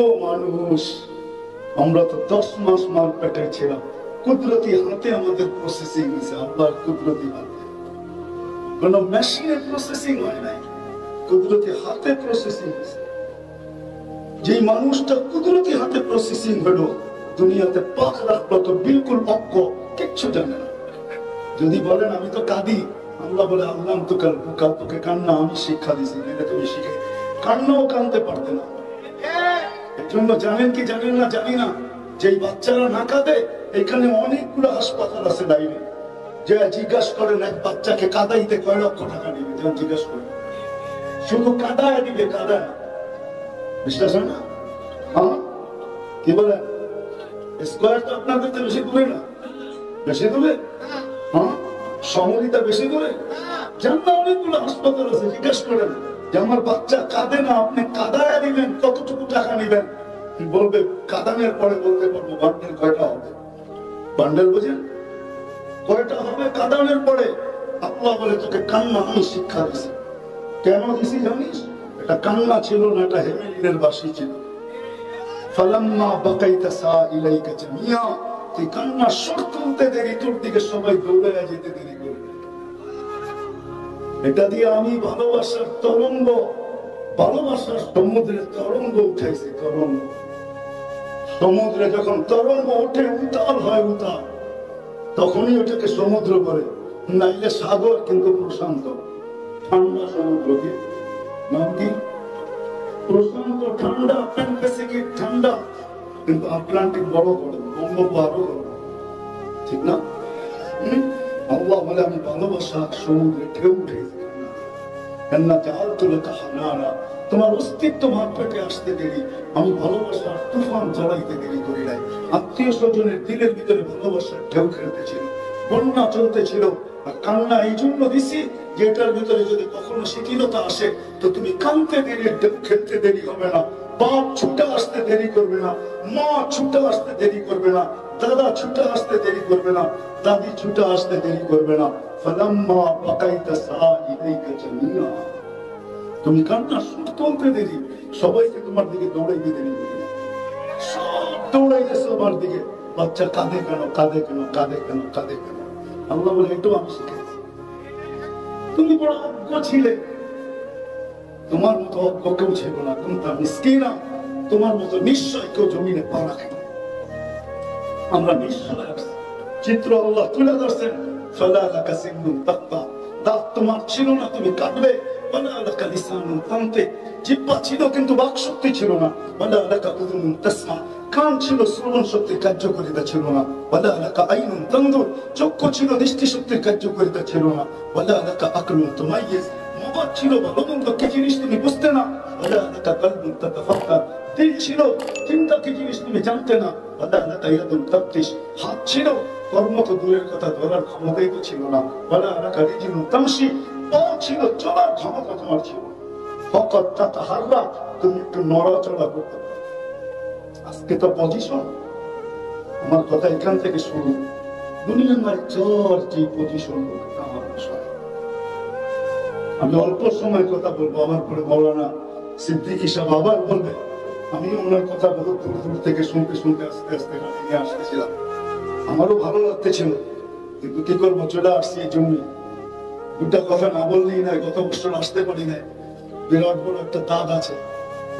ও মানুষ, আমরা তো 10 মাস মার পেটে ছিলাম, কুদরতি হাতে আমাদের প্রসেসিং হয়েছে। আল্লাহর কুদরতি হাতে, কোন মেশিনের প্রসেসিং হয় নাই, কুদরতি হাতে প্রসেসিং হয়েছে। যে মানুষটা কুদরতি হাতে প্রসেসিং হলো, দুনিয়াতে পাক রাখলো তো বিলকুল অজ্ঞ, কিচ্ছু জানে না। যদি বলেন আমি তো কাঁদি, আল্লাহ বলে আল্লাহ তো তোকে কান্না আমি শিক্ষা দিছি, এটা তুমি শিখে কান্নাও কানতে পারতে না। এর জন্য জানেন কি জানেন না জানি না, যে বাচ্চারা না কাঁদে, এখানে অনেকগুলো হাসপাতাল আছে লাইনে, যে জিজ্ঞাসা করেন এক বাচ্চাকে কাঁদাইতে কয় লক্ষ টাকা নেবে, যেন জিজ্ঞাসা করেন, শুধু কাঁদায় দিবে, কাঁদায়। বিশ্বাস হয় না? হ্যাঁ, কি বলেন? স্কোয়ার তো আপনাদের তো বেশি দূরে না, বেশি দূরে? হ্যাঁ, সমরিতা বেশি দূরে? জান না, অনেকগুলো হাসপাতাল আছে, জিজ্ঞাসা করেন যে আমার বাচ্চা কাঁদে না, আপনি কাঁদায় দিবেন, কতটুকু টাকা নিবেন? বলবে কাঁদানোর পরে বলতে পারবো বান্ডেল কয়টা হবে। বান্ডেল বুঝেন কয়টা হবে কাঁদানোর পরে। আল্লাহ বলে তোকে কান্না আমি শিক্ষা দিছি। কেন দিছি জানিস? এটা কান্না ছিল না, এটা হেমেলিনের বাসি ছিল। ফালাম্মা বাকাইতা সাইলাইকা জামিয়া, তুই কান্না সুর তুলতে দেরি, তোর দিকে সবাই দৌড়াইয়া যেতে দেরি করবে। এটা দিয়ে আমি ভালোবাসার তরঙ্গ, ভালোবাসার সমুদ্রের তরঙ্গ উঠাইছি। তরঙ্গ, সমুদ্রে যখন তরঙ্গ ওঠে, উতাল হয়, উতাল, তখনই ওটাকে সমুদ্র বলে, নাইলে সাগর। কিন্তু প্রশান্ত ঠান্ডা সমুদ্রকে নাম কি? প্রশান্ত ঠান্ডা, প্যাসিফিক ঠান্ডা, কিন্তু আটলান্টিক বড় বড়, বঙ্গোপসাগর বড়, ঠিক না? আল্লাহ বলে আমি ভালোবাসা সমুদ্রে ঢেউ উঠেছি। তোমার অস্তিত্ব ভাব পেটে আসতে দেরি, আমি ভালোবাসার তুফান চালাইতে দেরি করি নাই। আত্মীয় স্বজনের দিলের ভিতরে ভালোবাসার ঢেউ খেলতেছিল, বন্যা চলতেছিল। আর কান্না এই জন্য দিছি যে এটার ভিতরে যদি কখনো শিথিলতা আসে, তো তুমি কানতে দেরি, ঢেউ খেলতে দেরি হবে না। বাপ ছুটে আসতে দেরি করবে না, মা ছুটে আসতে দেরি করবে না, দাদা ছুটে আসতে দেরি করবে না, দাদি ছুটে আসতে দেরি করবে না। ফালাম্মা বাকাইতা সাইলাইকা জামিয়া, তুমি কান্না সুর তুলতে দেরি, সবাইকে তোমার দিকে দৌড়াইতে দেরি করবে, সব দৌড়াইতেছে তোমার দিকে। বাচ্চা কাঁদে কেন, কাঁদে কেন, কাঁদে কেন, কাঁদে কেন? আল্লাহ বলে একটু আমি শিখেছি। তুমি বড় অজ্ঞ ছিলে, তোমার মতো অজ্ঞ কেউ ছিল না। তুমি তার মিসকিনা, তোমার মতো নিশ্চয় কেউ জমিনে পা রাখে। আমরা নিশ্চয় চিত্র আল্লাহ তুলে ধরছেন। ফালাকা সিন্নুন তাক্তা, দাঁত তোমার ছিল না, তুমি কাঁদবে। ওয়ালাকা লিসানুন তানতে, জিহ্বা ছিল কিন্তু বাক শক্তি ছিল না। ওয়ালাকা উযুনুন তাসমা, কান ছিল, শ্রবণ শক্তির কার্যকারিতা ছিল না। ওয়ালাকা আইনুন তানদুর, চক্ষু ছিল, দৃষ্টি শক্তির কার্যকারিতা ছিল না। ওয়ালাকা আকলুন তুমাইয়িজ, মুবাদ ছিল, ভালো মন্দ কি জিনিস তুমি বুঝতে না। ওয়ালাকা কলবুন তাতাফাক্কার, দিল ছিল, চিন্তা কি জিনিস তুমি জানতে না। ওয়ালাকা ইয়াদুন তাবতিশ, হাত ছিল, কর্ম তো দূরের কথা, ধরার ক্ষমতাই তো ছিল না। ওয়ালাকা রিজলুন তামশি, পাও ছিল, চলার ক্ষমতা তোমার ছিল। ফাকাত তাতাহাররা, তুমি একটু নড়াচড়া করতে পারো। আজকে তো পজিশন, আমার কথা এখান থেকে শুরু। দুনিয়ার যার যে পজিশন আমার বিষয়। আমি অল্প সময় কথা বলবো, আমার পরে মৌলানা সিদ্দিকী সাহেব আবার বলবে। আমি ওনার কথা বহুত দূর দূর থেকে শুনতে শুনতে আস্তে আস্তে নিয়ে আসতেছিলাম। আমারও ভালো লাগতেছিল, কিন্তু কি করবো, চলে আসছি। এই জন্য দুটা কথা না বললেই না, গত বছর আসতে পারি না, বিরাট বড় একটা দাগ আছে,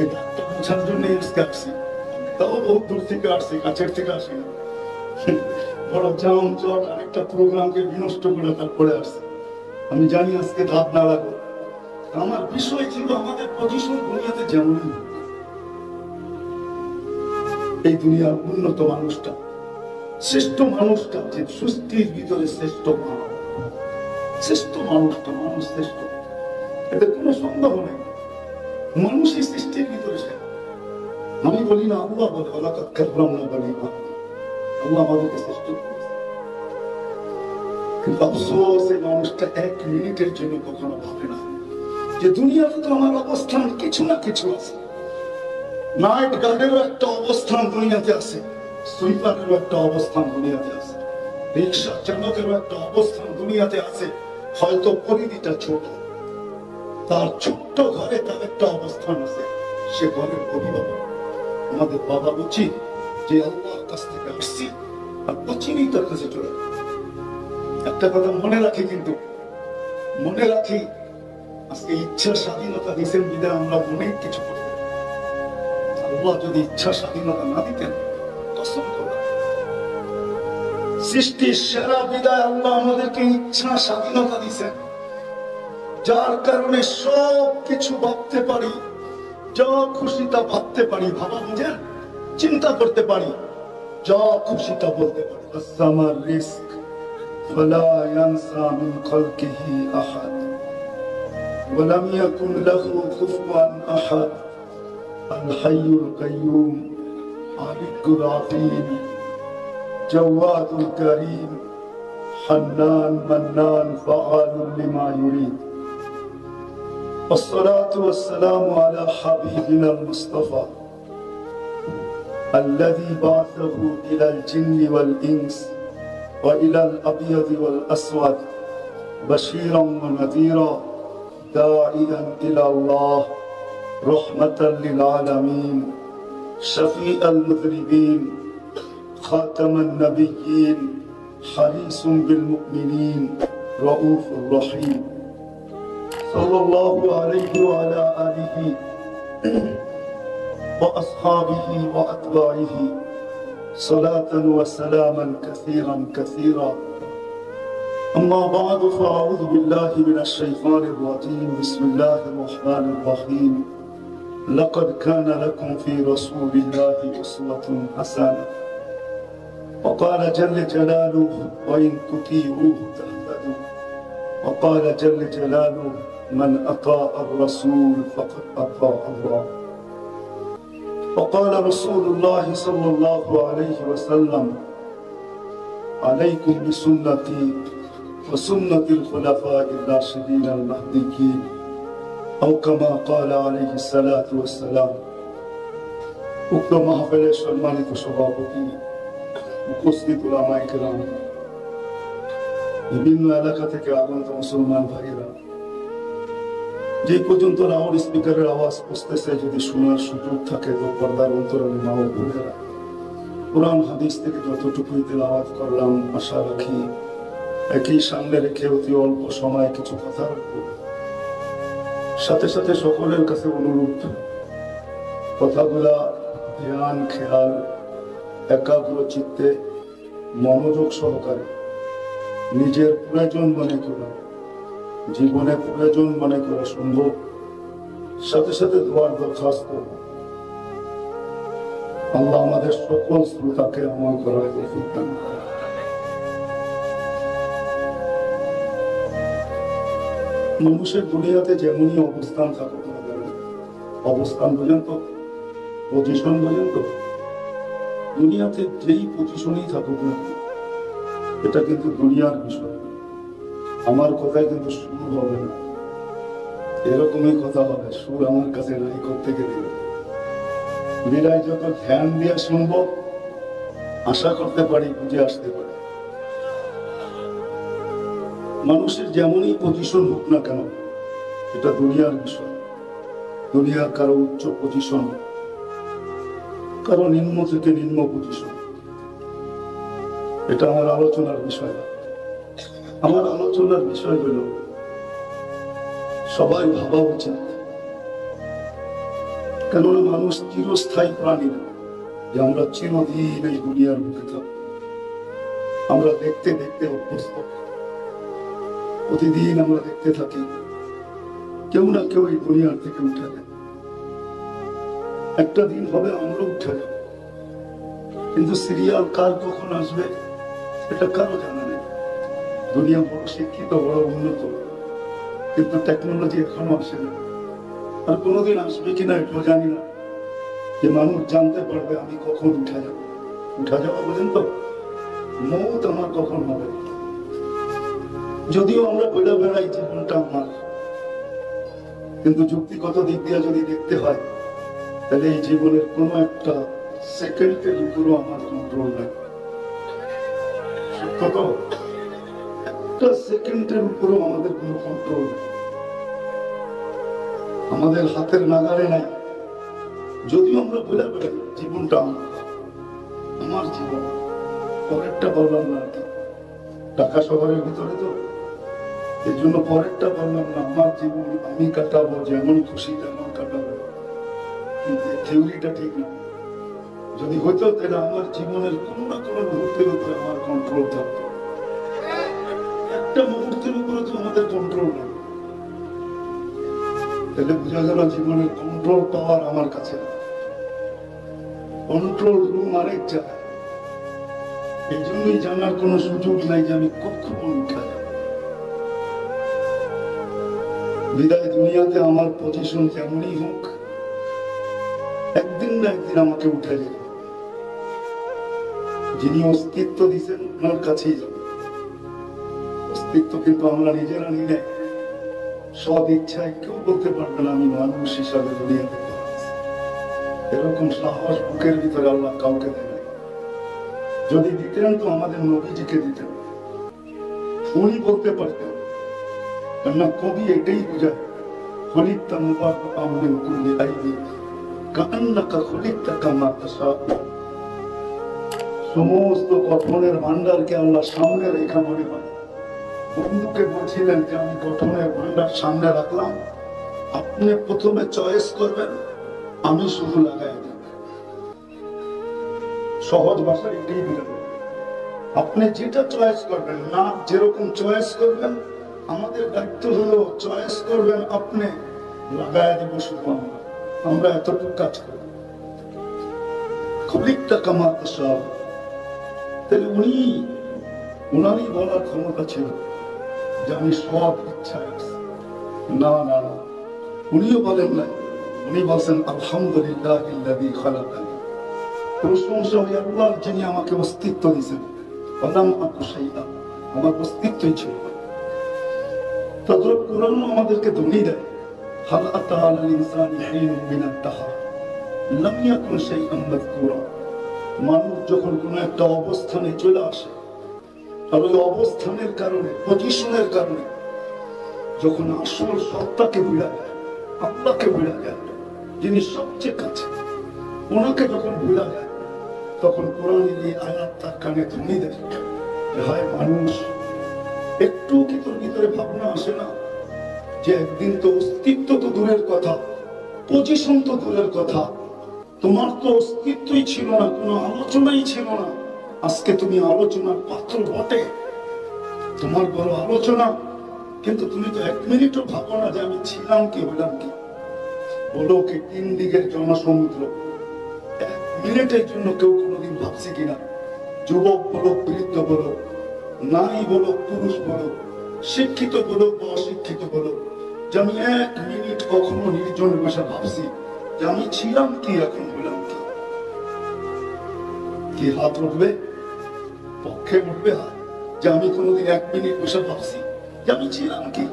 এই দাগটা বোঝার জন্য আজকে আসছি। তাও বহুত দূর থেকে আসছি, কাছের থেকে আসি না। বড় জাম জট আরেকটা প্রোগ্রামকে বিনষ্ট করে তারপরে আসছি। আমি জানি আজকে দাঁত না লাগবে। আমার বিষয় ছিল আমাদের পজিশন দুনিয়াতে যেমনই, এই দুনিয়ার উন্নত মানুষটা, শ্রেষ্ঠ মানুষটা, যে সৃষ্টির ভিতরে শ্রেষ্ঠ মানব, শ্রেষ্ঠ মানুষটা, মানুষ শ্রেষ্ঠ, এতে কোনো সন্দেহ নেই। মানুষই সৃষ্টির ভিতরে সে, আমি বলি না, আল্লাহ বলে ওয়ালাকাদ কাররামনা বানি আদম, আল্লাহ আমাদেরকে শ্রেষ্ঠ করেছে। কিন্তু আফসোস, এই মানুষটা এক মিনিটের জন্য কখনো ভাবে না যে দুনিয়াতে তো আমার অবস্থান কিছু না কিছু আছে। নাইট গার্ডেরও একটা অবস্থান দুনিয়াতে আছে, সুইপারেরও একটা অবস্থান দুনিয়াতে আছে, রিক্সা চালকেরও একটা অবস্থান দুনিয়াতে আছে। হয়তো পরিধিটা ছোট, তার ছোট্ট ঘরে তার একটা অবস্থান আছে, সে ঘরের অভিভাবক। আমাদের বাবা উচিত যে আল্লাহর কাছ থেকে আসছি আর অচিনই তার কাছে চলে যাবে। একটা কথা মনে রাখি, কিন্তু মনে রাখি, আজকে ইচ্ছা স্বাধীনতা দিয়েছেন বিদায় আমরা অনেক কিছু করতে। আল্লাহ যদি ইচ্ছা স্বাধীনতা না দিতেন, কসম করে সৃষ্টির সেরা বিদায় আল্লাহ আমাদেরকে ইচ্ছা স্বাধীনতা দিয়েছেন, যার কারণে সব কিছু ভাবতে পারি, যা খুশি তা ভাবতে পারি, ভাবা বুঝেন, চিন্তা করতে পারি, যা খুশি তা বলতে পারি। আসসামার রিস্ক ফালা ইয়ানসা মিন খালকিহি আহাদ ওয়া লাম ইয়াকুন লাহু কুফুয়ান আহাদ আল হাইয়ুল কাইয়ুম আলিকুল আযীম জাওয়াদুল কারীম হান্নান মান্নান ফাআলুল লিমা ইউরিদ। والصلاة والسلام على حبيبنا المصطفى الذي بعثه إلى الجن والإنس وإلى الأبيض والأسود بشيرا ونذيرا داعيا إلى الله رحمة للعالمين شفيع المذنبين خاتم النبيين حريص بالمؤمنين رؤوف رحيم صلى الله عليه وعلى آله وأصحابه وأتباعه صلاة وسلاما كثيرا كثيرا. أما بعد فأعوذ بالله من الشيطان الرجيم. بسم الله الرحمن الرحيم. لقد كان لكم في رسول الله أسوة حسنة. وقال جل جلاله وإن تطيعوه تهتدوا. وقال جل جلاله من أطاع الرسول فقد أطاع الله. وقال رسول الله صلى الله عليه وسلم عليكم بسنتي وسنة الخلفاء الراشدين المهديين أو كما قال عليه الصلاة والسلام. উক্ত মাহফিলের সম্মানিত সভাপতি, উপস্থিত উলামায়ে কেরাম, বিভিন্ন এলাকা থেকে আগত মুসলমান ভাইয়েরা, যে পর্যন্ত লাউড স্পিকারের আওয়াজ পৌঁছতেছে, যদি শোনার সুযোগ থাকে তো পর্দার অন্তরালে মা ও বোনেরা, কোরআন হাদিস থেকে যতটুকুই তেলাওয়াত করলাম, আশা রাখি একই সামনে রেখে অতি অল্প সময় কিছু কথা রাখবো। সাথে সাথে সকলের কাছে অনুরোধ, কথাগুলা ধ্যান খেয়াল একাগ্র চিত্তে মনোযোগ সহকারে নিজের প্রয়োজন মনে করা, জীবনে প্রয়োজন মনে করা সম্ভব, সাথে সাথে দোয়ার দরখাস্ত। আল্লাহ আমাদের সকল শ্রোতাকে আমল করার তৌফিক দান করেন। মানুষের দুনিয়াতে যেমনই অবস্থান থাকুক না কেন, অবস্থান পর্যন্ত, পজিশন পর্যন্ত, দুনিয়াতে যেই পজিশনেই থাকুক না, এটা কিন্তু দুনিয়ার বিষয়। আমার কথায় কিন্তু সুর হবে না, এরকমই কথা হবে। সুর আমার কাছে নাই করতে গেলে বিরায় যত ধ্যান দিয়ে শুনবো, আশা করতে পারি বুঝে আসতে পারি। মানুষের যেমনই পজিশন হোক না কেন, এটা দুনিয়ার বিষয়। দুনিয়ার কারো উচ্চ পজিশন, কারো নিম্ন থেকে নিম্ন পজিশন, এটা আমার আলোচনার বিষয় না। আমার আলোচনার বিষয় হল সবাই ভাবা উচিত, কেননা মানুষ চিরস্থায়ী প্রাণী না যে আমরা চিরদিন এই দুনিয়ার মুখে থাকব। আমরা দেখতে দেখতে অভ্যস্ত, প্রতিদিন আমরা দেখতে থাকি কেউ না কেউ এই দুনিয়ার থেকে উঠে যায়। একটা দিন হবে আমরা উঠে যাব, কিন্তু সিরিয়াল কার কখন আসবে এটা কারো জানা নেই। দুনিয়া বড় শিক্ষিত, বড় উন্নত, কিন্তু টেকনোলজি এখনো আসে না। আর কোনোদিন আসবে কিনা এটাও জানি না, যে মানুষ জানতে পারবে আমি কখন উঠে যাব। উঠা যাওয়া পর্যন্ত মৌত আমার কখন হবে। যদিও আমরা বলে বেড়াই জীবনটা আমার, কিন্তু যুক্তিগত দিক দিয়ে যদি দেখতে হয়, তাহলে এই জীবনের কোনো একটা সেকেন্ডের উপরও আমার কন্ট্রোল নাই। সত্য তো, একটা সেকেন্ডের উপরও আমাদের কোনো কন্ট্রোল নেই, আমাদের হাতের নাগালে নাই। যদিও আমরা বলে বেড়াই জীবনটা আমার জীবন, পরেরটা বললাম না। ঢাকা শহরের ভিতরে তো এই জন্য পরেরটা বললাম না, আমার জীবন আমি কাটাবো, যেমন খুশি তেমন কাটাবো। কিন্তু থিওরিটা ঠিক না। যদি হইতো তাহলে আমার জীবনের কোন না কোনো মুহূর্তের উপরে আমার কন্ট্রোল থাকতো। একটা মুহূর্তের উপরে তো আমাদের কন্ট্রোল নেই, তাহলে বোঝা গেল জীবনের কন্ট্রোল পাওয়ার আমার কাছে না। কন্ট্রোল রুম আরেক জায়গায়। এই জন্যই জানার কোনো সুযোগ নাই যে আমি কখন উঠা যাব। বিদায় দুনিয়াতে আমার পজিশন যেমনই হোক, একদিন না একদিন আমাকে উঠে যাবে। যিনি অস্তিত্ব দিচ্ছেন ওনার কাছেই যাবে। অস্তিত্ব কিন্তু আমরা নিজেরা নিই নাই। সদ ইচ্ছায় কেউ বলতে পারবে না আমি মানুষ হিসাবে দুনিয়াতে। এরকম সাহস বুকের ভিতরে আল্লাহ কাউকে দেয় নাই। যদি দিতেন তো আমাদের নবীজিকে দিতেন, উনি বলতে পারতেন। কেননা কবি এটাই বোঝায়, খলিকতা মুবাররাকাম মিন কুল্লি আইবি কাআন্নাকা খলিকতা কামা তাশা। সমস্ত গঠনের ভান্ডারকে আল্লাহ সামনে রেখা মনে হয়। বন্ধুকে বলছিলেন যে আমি গঠনের ভান্ডার সামনে রাখলাম, আপনি প্রথমে চয়েস করবেন, আমি শুধু লাগাই দেব। সহজ ভাষায় এটাই বোঝাবেন। আপনি যেটা চয়েস করবেন, না যেরকম চয়েস করবেন, আমাদের দায়িত্ব হলো চয়েস করবেন আপনি, লাগাই দেব শুধু আমরা এতটুকু কাজ করি। খলিকতা কামা তাশা। তাহলে উনারই বলার ক্ষমতা ছিল যে আমি সব ইচ্ছায় আছি। না না না, উনিও বলেন না, উনি বলছেন আলহামদুলিল্লাহিল্লাযী খালাকানি। প্রশংসা ওই আল্লাহর যিনি আমাকে অস্তিত্ব দিয়েছেন। ওয়ালাম আকু শাইআ, আমার অস্তিত্বই ছিল না। তারপর কোরআন আমাদেরকে ধনী দেয়, হাল আতা আলাল ইনসানি হিনুম মিনাদ দাহর লাম ইয়াকুন শাইআন মাযকুরা। মানুষ যখন কোনো একটা অবস্থানে চলে আসে, আর ওই অবস্থানের কারণে, পজিশনের কারণে যখন আসল সত্তাকে ভুলা যায়, আল্লাহকে ভুলা যায়, যিনি সবচেয়ে কাছে, ওনাকে যখন ভুলা যায়, তখন কোরআনের এই আয়াত তার কানে ধ্বনি দেয়, হায় মানুষ, একটু কি তোর ভিতরে ভাবনা আসে না যে একদিন তো অস্তিত্ব তো দূরের কথা, পজিশন তো দূরের কথা, তোমার তো অস্তিত্বই ছিল না, কোনো আলোচনাই ছিল না। আজকে তুমি আলোচনার পাত্র বটে, তোমার বড় আলোচনা, কিন্তু তুমি তো এক মিনিটও ভাবো না যে আমি ছিলাম কি হলাম কি। বলো কি তিন দিকের জনসমুদ্র, এক মিনিটের জন্য কেউ কোনোদিন ভাবছে কিনা? যুবক বলো, বৃদ্ধ বলো, নারী বলো, পুরুষ বলো, শিক্ষিত বলো, অশিক্ষিত বলো, যে আমি এক মিনিট কখনো নির্জনে বসে ভাবছি যে আমি ছিলাম কি, এখন হলাম কি? কি হাত উঠবে? পক্ষে উঠবে হাত যে আমি কোনোদিন এক মিনিট বসে ভাবছি যে আমি ছিলাম কি,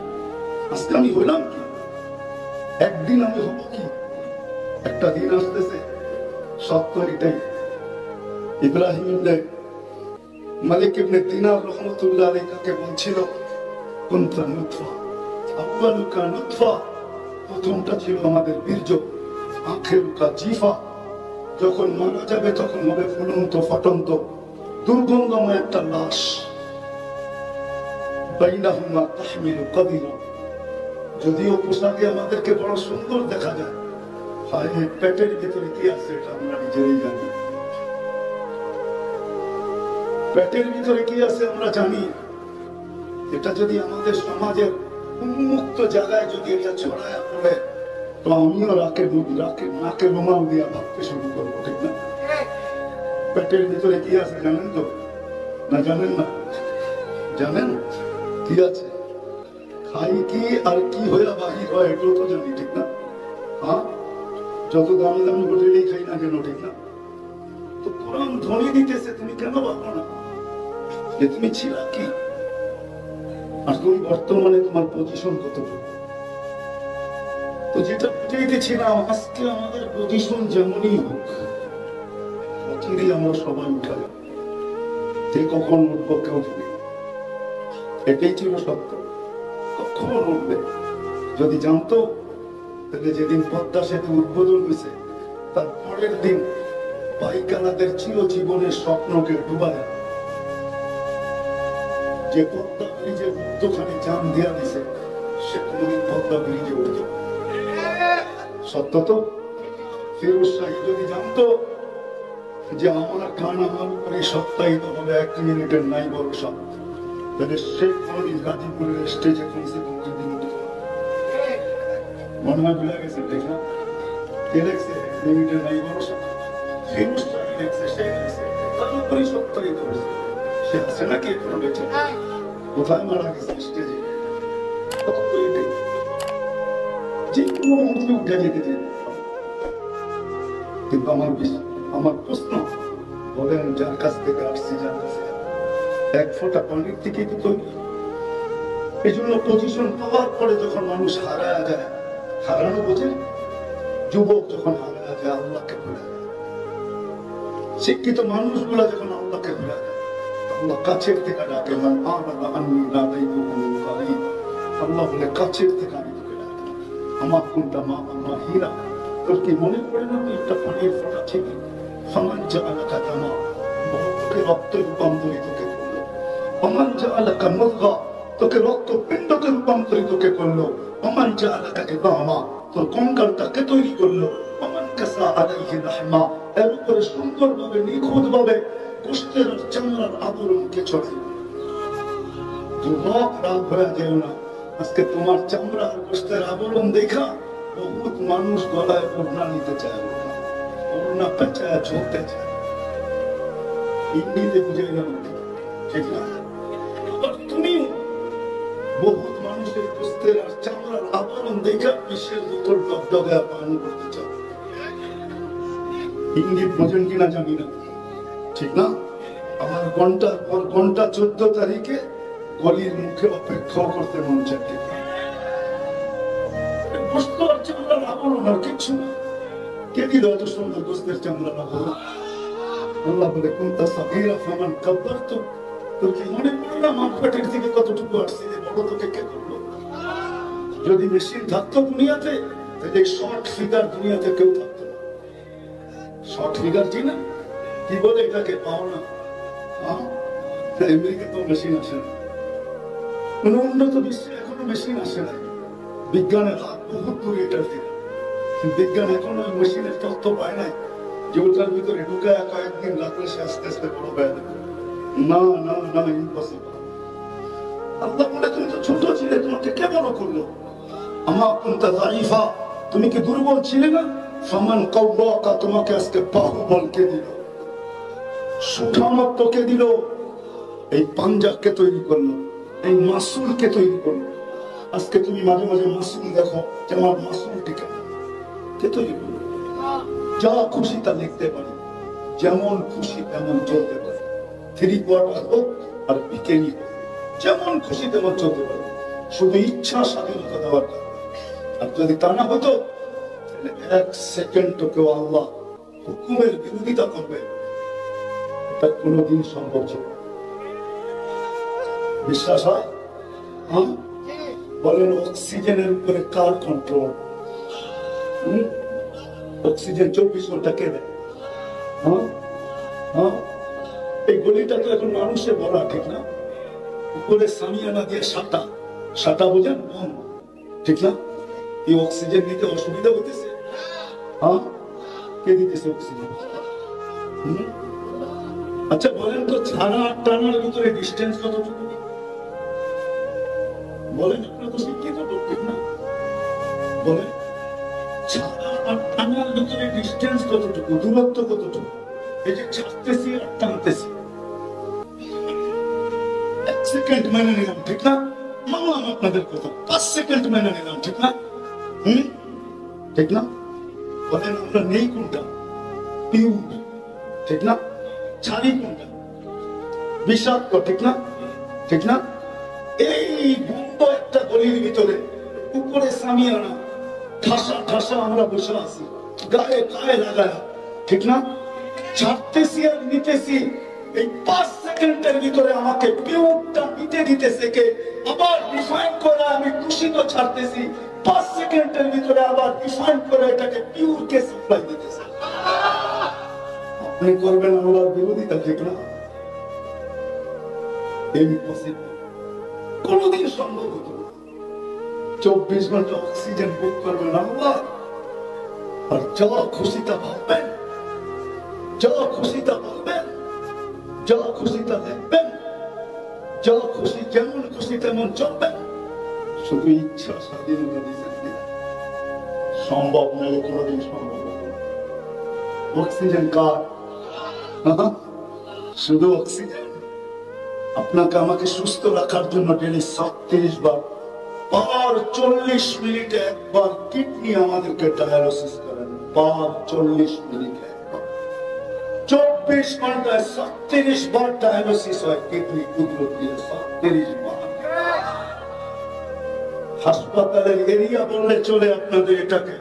আজকে আমি হলাম কি, একদিন আমি হব কি? একটা দিন আসতেছে, সত্য এটাই। ইব্রাহিম ইবনে মালিক ইবনে দিনার রহমাতুল্লাহ আলাইহি কাকে বলছিল, কুনতা নুতফা আউয়ালুকা নুতফা, প্রথমটা ছিল আমাদের বীর্য, আখিরুকা জিফা, যখন মারা যাবে তখন হবে ফুলন্ত ফটন্ত দুর্গন্ধময় একটা লাশ। বাইনাহুমা তাহমিলু কাদিরা, যদিও পোশাকে আমাদেরকে বড় সুন্দর দেখা যায়, হায় পেটের ভিতরে কি আছে এটা আমরা নিজেরাই জানি। পেটের ভিতরে কি আছে আমরা জানি। এটা যদি আমাদের সমাজের উন্মুক্ত জায়গায় যদি এটা ছড়ায় পড়ে, তো আমিও নাকে রুমাল দিয়া ভাবতে শুরু করবো, ঠিক না? পেটের ভিতরে কি আছে জানেন তো? না জানেন না? জানেন কি আছে? খাই কি আর কি হয়ে বাহির হয় এটাও তো জানি, ঠিক না? হ্যাঁ, যত দামি দামি হোটেলেই খাই না কেন, ঠিক না? তো কোরআন ধ্বনি দিতেছে, তুমি কেন ভাবো না যে তুমি ছিল কি, আর তুমি বর্তমানে তোমার পজিশন কতটুকু? তো যেটা বুঝাইতেছিলাম, আজকে আমাদের পজিশন যেমনই হোক, অচিরেই আমরা সবাই উঠা যাব। যে কখন উঠবো কেউ জানি, এটাই ছিল সত্য। কখন উঠবে যদি জানতো, তাহলে যেদিন পদ্মা সেতু উদ্বোধন হয়েছে তার পরের দিন পাইকানাদের চিরজীবনের স্বপ্নকে ডুবায়, যে পদ্মা ব্রিজে মধ্যখানে জান দেয়া দিছে সে কোনদিন পদ্মা ব্রিজে উঠত। সত্য তো? ফিরোজ শাহী যদি জানতো যে আমার গান আমার উপরে সপ্তাহিত হবে 1 মিনিটের নাই ভরসা, তাহলে সে কোনদিন গাজীপুরের স্টেজে কমসে কম দিন উঠত। মনে হয় ভুলে গেছে, দেখ না? কে দেখছে 1 মিনিটের নাই ভরসা? ফিরোজ শাহী দেখছে, সে দেখছে, তার উপরে সপ্তাহিত হয়েছে। সে আছে নাকি এখনো বেঁচে? কোথায় মারা গেছে? স্টেজে। যে কোনো মুহূর্তে উঠে যেতে চাই। কিন্তু আমার প্রশ্ন, বলেন যার কাছ থেকে আসছি, যার কাছে 1 ফোঁটা পানির দিকে তো তৈরি। এই জন্য পজিশন পাওয়ার পরে যখন মানুষ হারায় যায়, হারানো বোঝে, যুবক যখন হারায় যায় আল্লাহকে ভুলে যায়, শিক্ষিত মানুষগুলা যখন আল্লাহকে ভুলে যায়, আল্লাহ কাছের থেকে ডাকে, আল্লাহ বলে কাছের থেকে আমি তোকে ডাকি, আমার কোনটা মা আমার হীরা, তোর কি মনে পড়ে না তুই একটা পানির ফোঁটা ছিলি? সমান যে এলাকা জামা তোকে রক্ত রূপান্তরিতকে করলো, অমান যে এলাকা মুরগা তোকে রক্ত পিণ্ডকে রূপান্তরিতকে করলো, অমান যে এলাকাকে দামা তোর কঙ্কালটাকে তৈরি করলো, অমান কাসা আলাইহি রাহমা এর উপরে সুন্দরভাবে নিখুঁতভাবে গোশতের চামড়ার আবরণকে ছড়াই। যুবক রাগ হয়ে যেও না, আজকে তোমার চামড়া আর গোশতের আবরণ দেখা বহুত মানুষ গলায় ওড়না নিতে চায়, ওড়না পেঁচায় ঝুঁকতে চায়। ইন্ডিতে বুঝে গেল, ঠিক না? তুমি বহুত মানুষের গোশতের আর চামড়ার আবরণ দেখা বিশ্বের বোতল ডগডগে পালন করতে চাও। ইঙ্গিত বোঝেন কিনা জানি না, ঠিক না? আমার ঘন্টার পর ঘন্টা 14 তারিখে গলির মুখে অপেক্ষা করতে মন চাইতে, কিছু না। কে দিল এত সুন্দর গোশতের চামড়া আবরণ? আল্লাহ বলে কুনতা সাগীরা ফামান কাব্বারতু, তোর কি মনে পড়ে না আমার পেটের থেকে কতটুকু আসছে, বড় তোকে কে করলো? যদি মেশিন থাকতো দুনিয়াতে, তাহলে শর্ট ফিগার দুনিয়াতে কেউ থাকতো না। শর্ট ফিগার জি না, কি বলে এটাকে? পাও না। আমেরিকা তো মেশিন আসে না, কোন উন্নত বিশ্বে এখনো মেশিন আসে না। বিজ্ঞানের হাত বহুত দূরে এটার দিকে, বিজ্ঞান এখন ওই মেশিনের তথ্য পায় নাই যে ওটার ভিতরে ঢুকায় কয়েকদিন রাখলে সে আস্তে আস্তে বড় হয়ে যাবে। না না না, ইম্পসিবল। আল্লাহ বলে তুমি তো ছোট ছিলে, তোমাকে কে বড় করলো? আমা কুনতা যায়িফা, তুমি কি দুর্বল ছিলে না? ফামান কাওয়াকা, তোমাকে আজকে বাহুবল কে দিল, সুঠামত্ব কে দিল? এই পাঞ্জাবকে তৈরি করলো, এই মাসুলকে তৈরি করলো। আজকে তুমি মাঝে মাঝে মাসুল দেখো, যে আমার মাসুলটি কে তৈরি করলো? যা খুশি তা লিখতে পারি, যেমন খুশি তেমন চলতে পারি, 3/4 হোক আর বিকেনি হোক, যেমন খুশি তেমন চলতে পারি, শুধু ইচ্ছা স্বাধীনতা দেওয়ার। আর যদি তা না হতো, তাহলে 1 সেকেন্ড কেউ আল্লাহ হুকুমের বিরোধিতা করবে, এটা কোনোদিন সম্ভব ছিল। বিশ্বাস হয়? বলেন অক্সিজেনের উপরে কার কন্ট্রোল? অক্সিজেন 24 ঘন্টা কে দেয়? এই গলিটা তো এখন মানুষে ভরা, ঠিক না? উপরে সামিয়ানা দিয়ে সাটা বোঝেন, ঠিক না? এই অক্সিজেন নিতে অসুবিধা হইতেছে। কে দিতেছে অক্সিজেন? আচ্ছা বলেন তো, ছাড়া আর টানার ভিতরে ডিস্টেন্স কতটুকু? বলেন, আপনারা তো শিক্ষিত লোক, ঠিক না? বলেন, ছাড়া আর টানার ভিতরে ডিস্টেন্স কতটুকু, দূরত্ব কতটুকু? এই যে ছাড়তেছি আর টানতেছি, 1 সেকেন্ড মেনে নিলাম, ঠিক না? মানলাম আপনাদের কথা, 5 সেকেন্ড মেনে নিলাম, ঠিক না? ঠিক না? বলেন, আমরা নেই কোনটা? পিউর, ঠিক না? ছাড়ি কোনটা? বিষাক্ত, ঠিক না? ঠিক না? এই বন্ধ একটা গলির ভিতরে উপরে সামিয়ানা, ঠাসা ঠাসা আমরা বসে আছি, গায়ে গায়ে লাগায়, ঠিক না? ছাড়তেছি আর নিতেছি, এই 5 সেকেন্ডের ভিতরে আমাকে পিউরটা নিতে দিতেছে কে? আবার ডিফাইন করে আমি দূষিত ছাড়তেছি, 5 সেকেন্ডের ভিতরে আবার ডিফাইন করে এটাকে পিউর কে সাপ্লাই দিতেছে। আপনি করবেন আল্লাহর বিরোধিতা, ঠিক না? ইম্পসিবল, কোনদিন সম্ভব হতো না। 24 ঘন্টা অক্সিজেন বুক করবেন আল্লাহ, আর যা খুশি তা ভাববেন, যা খুশি তা বলবেন, যা খুশি তা দেখবেন, যা খুশি যেমন খুশি তেমন চলবেন, শুধু ইচ্ছা স্বাধীনতা দিয়েছেন। সম্ভব নয়, কোনদিন সম্ভব হতো না। অক্সিজেন কার? শুধু অক্সিজেন। আপনাকে আমাকে সুস্থ রাখার জন্য ডেলি 37 বার পার 40 মিনিটে একবার কিডনি আমাদেরকে ডায়ালিসিস করেন। পার 40 মিনিটে একবার 24 ঘন্টায় 37 বার ডায়ালিসিস হয় কিডনি টুকরো দিয়ে। 37 বার। হাসপাতালের এরিয়া বললে চলে আপনাদের। এটাকে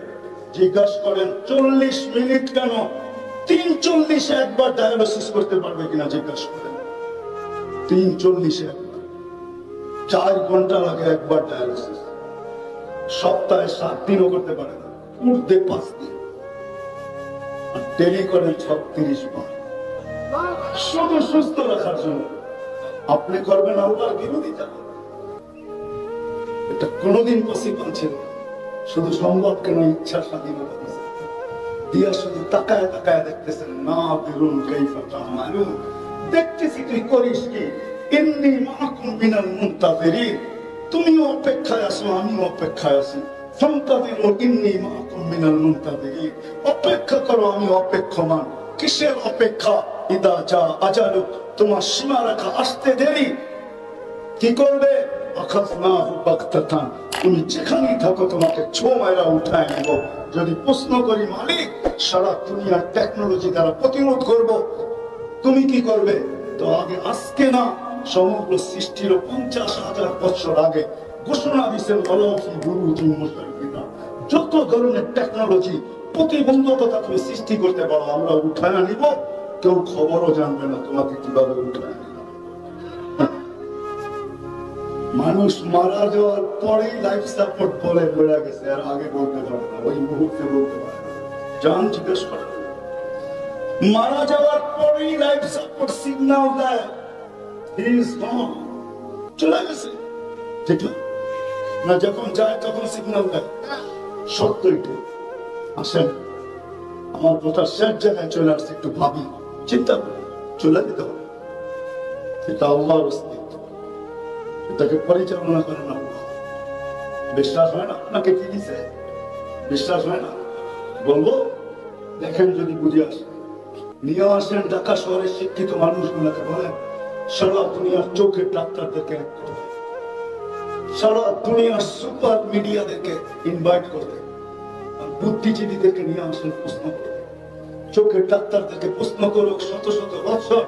জিজ্ঞাসা করেন 40 মিনিট কেন, 340 একবার ডায়ালিসিস করতে পারবে কিনা জিজ্ঞাসা করেন। 340 একবার, 4 ঘন্টা লাগে একবার ডায়ালিসিস। সপ্তাহে 7 দিনও করতে পারে না, উঠতে 5 দিন, আর ডেলি করেন 36 বার, শুধু সুস্থ রাখার জন্য। আপনি করবেন আল্লাহর বিরোধিতা, এটা কোনদিন পসিবল ছিল না। শুধু সম্ভব কেন, ইচ্ছা স্বাধীনতা দিয়া শুধু তাকায় তাকায় দেখতেছেন। না বেরুন কাইফা তা'মালুন, দেখতেছি তুই করিস কি। ইন্নী মাআকুম মিনাল মুনতাযিরিন, তুমি অপেক্ষায় আছো, আমি অপেক্ষায় আছি। ফান্তাযিরু ইন্নী মাআকুম মিনাল মুনতাযিরিন, অপেক্ষা করো, আমি অপেক্ষমান। কিসের অপেক্ষা? ইদা জা আজালুক, তোমার সীমারেখা আসতে দেরি। কি করবে? আখাযনাহু বাগতাতান, তুমি যেখানেই থাকো তোমাকে ছো মাইরা উঠায় নেব। যদি প্রশ্ন করি মালিক, সারা দুনিয়ার টেকনোলজি দ্বারা প্রতিরোধ করব, তুমি কি করবে? তো আগে আজকে না, সমগ্র সৃষ্টির 50,000 বছর আগে ঘোষণা দিয়েছেন ওয়ালাফি বুরুজিন মুশাররিফা, যত ধরনের টেকনোলজি প্রতিবন্ধকতা তুমি সৃষ্টি করতে পারো আমরা উঠায় নিব। কেউ খবরও জানবে না তোমাকে কিভাবে উঠায় নিব। মানুষ মারা যাওয়ার পরেই লাইফ সাপোর্ট বলে বেড়ে গেছে, আর আগে বলতে পারে না, ওই মুহূর্তে বলতে পারে না। জান জিজ্ঞেস করে, মারা যাওয়ার পরেই লাইফ সাপোর্ট সিগন্যাল দেয়, হি ইজ গন, চলে গেছে, ঠিক না? যখন যায় তখন সিগন্যাল দেয়। সত্য এটা। আসেন, আমার কথা শেষ জায়গায় চলে আসছে, একটু ভাবি, চিন্তা করি, চলে যেতে হবে। এটা আল্লাহর অস্তিত্ব, এটাকে পরিচালনা করেন আল্লাহ। বিশ্বাস হয় না আপনাকে কি দিছে? বিশ্বাস হয় না? বলবো, দেখেন যদি বুঝে আসে। নিয়ে আসেন ঢাকা শহরের শিক্ষিত মানুষগুলোকে, বলেন সারা দুনিয়ার চোখের ডাক্তারদেরকে এক করতে, সারা দুনিয়ার সুপার মিডিয়াদেরকে ইনভাইট করতে, বুদ্ধিজীবীদেরকে নিয়ে আসেন প্রশ্ন করতে, চোখের ডাক্তারদেরকে প্রশ্ন করুক। শত শত বছর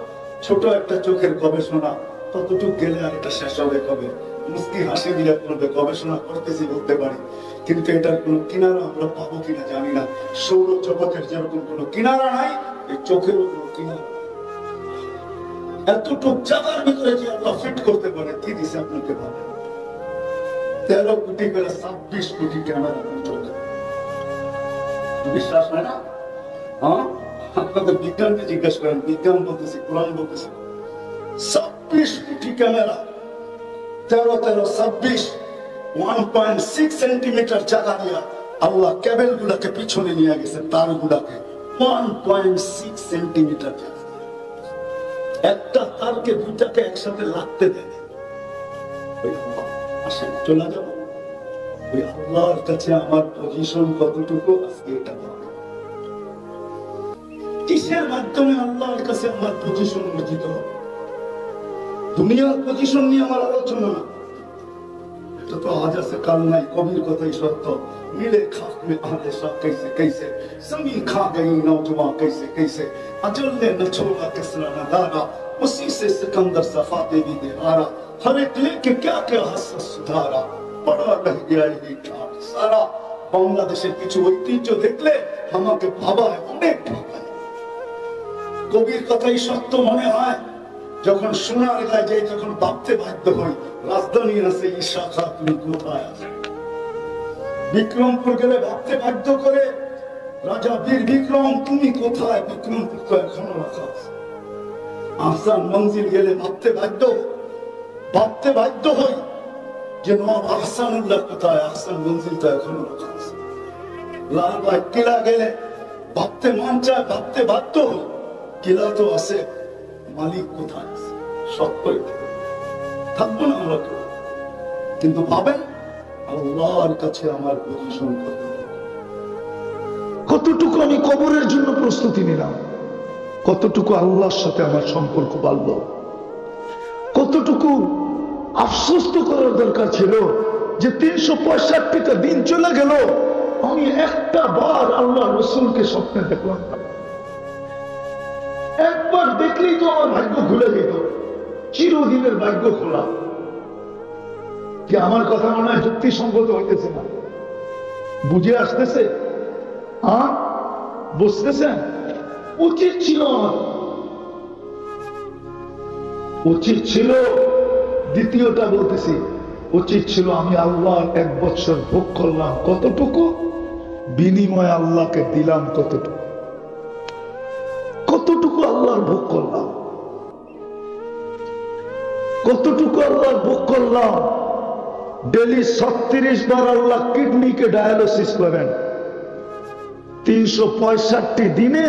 ছোট একটা চোখের গবেষণা, কতটুকু গেলে আর এটা শেষ হবে কবে? মুস্কি হাসি দিয়ে বলবে গবেষণা করতেছি বলতে পারি, কিন্তু এটার কোনো কিনারা আমরা পাবো কিনা জানি না। সৌর জগতের যেরকম কোনো কিনারা নাই, এই চোখেরও কোনো কিনারা। এতটুক জায়গার ভিতরে যে আল্লাহ ফিট করতে পারে, কি দিছে আপনাকে ভাবেন? 13 কোটি করে 26 কোটি ক্যামেরা চোখে। বিশ্বাস হয় না? হ্যাঁ, আপনাদের বিজ্ঞানকে জিজ্ঞেস করেন, বিজ্ঞান বলতেছি, কোরআন বলতেছি। 26 কোটি ক্যামেরা, 13 1.6 সেন্টিমিটার জায়গা দিয়া আল্লাহ কেবল গুলাকে পিছনে নিয়ে গেছে, তার গুলাকে 1.6 সেন্টিমিটার জায়গা। একটা তারকে দুটাকে একসাথে লাগতে দেয়। আসেন চলে যাব, ওই আল্লাহর কাছে আমার পজিশন কতটুকু আজকে এটা ভাবে। কিসের মাধ্যমে আল্লাহর কাছে আমার পজিশন অর্জিত হবে? দুনিয়ার পজিশন নিয়ে আমার আলোচনা না, এটা তো আজ আছে কাল নাই। কবির কথাই সত্য, মিলে খাক মে আদেশা कैसे कैसे जमीन खा गई नौजवान कैसे कैसे अजल ने न छोड़ा किसरा न दारा उसी से सिकंदर सफा देवी दे हारा हर एक लेके क्या क्या हसरत सुधारा बड़ा रह गया ये ठाट सारा। বাংলাদেশের কিছু ঐতিহ্য দেখলে আমাকে ভাবায়, অনেক ভাবায়। কবির কথাই সত্য মনে হয়। যখন সোনার গায়ে যাই, যখন ভাবতে বাধ্য হই, রাজধানী আছে ঈশা খাতুন কোথায় আছে। বিক্রমপুর গেলে ভাবতে বাধ্য করে, রাজা বীর বিক্রম তুমি কোথায়? বিক্রম তো এখনো রাখা আছে। আহসান মঞ্জিল গেলে ভাবতে বাধ্য হই যে নবাব আহসানুল্লাহ কোথায়? আহসান মঞ্জিল তো এখনো রাখা আছে। লালবাগ কিলা গেলে ভাবতে মন চায়, ভাবতে বাধ্য হই কিলা তো আছে, মালিক কোথায় আছে? সত্যই থাকবো না আমরা কেউ, কিন্তু ভাবেন আল্লাহর কাছে আমার পজিশন কতটুকু আমি কবরের জন্য প্রস্তুতি নিলাম, কতটুকু আল্লাহর সাথে আমার সম্পর্ক বাড়ল, কতটুকু আফসোস তো করার দরকার ছিল যে 365টা দিন চলে গেল, আমি একটা বার আল্লাহ রসুলকে স্বপ্নে দেখলাম না। একবার দেখলেই তো আমার ভাগ্য খুলে যেত, চিরদিনের ভাগ্য খোলা। কি আমার কথা মনে হয় যুক্তিসঙ্গত হইতেছে না? বুঝে আসতেছে? বুঝতেছেন? উচিত ছিল আমার, উচিত ছিল, দ্বিতীয়টা বলতেছি, উচিত ছিল আমি আল্লাহর 1 বছর ভোগ করলাম, কতটুকু বিনিময়ে আল্লাহকে দিলাম, কতটুকু আল্লাহর ভোগ করলাম, কতটুকু আল্লাহর ভোগ করলাম। ডেলি 36 বার আল্লাহ কিডনিকে ডায়ালিসিস করেন, 365 দিনে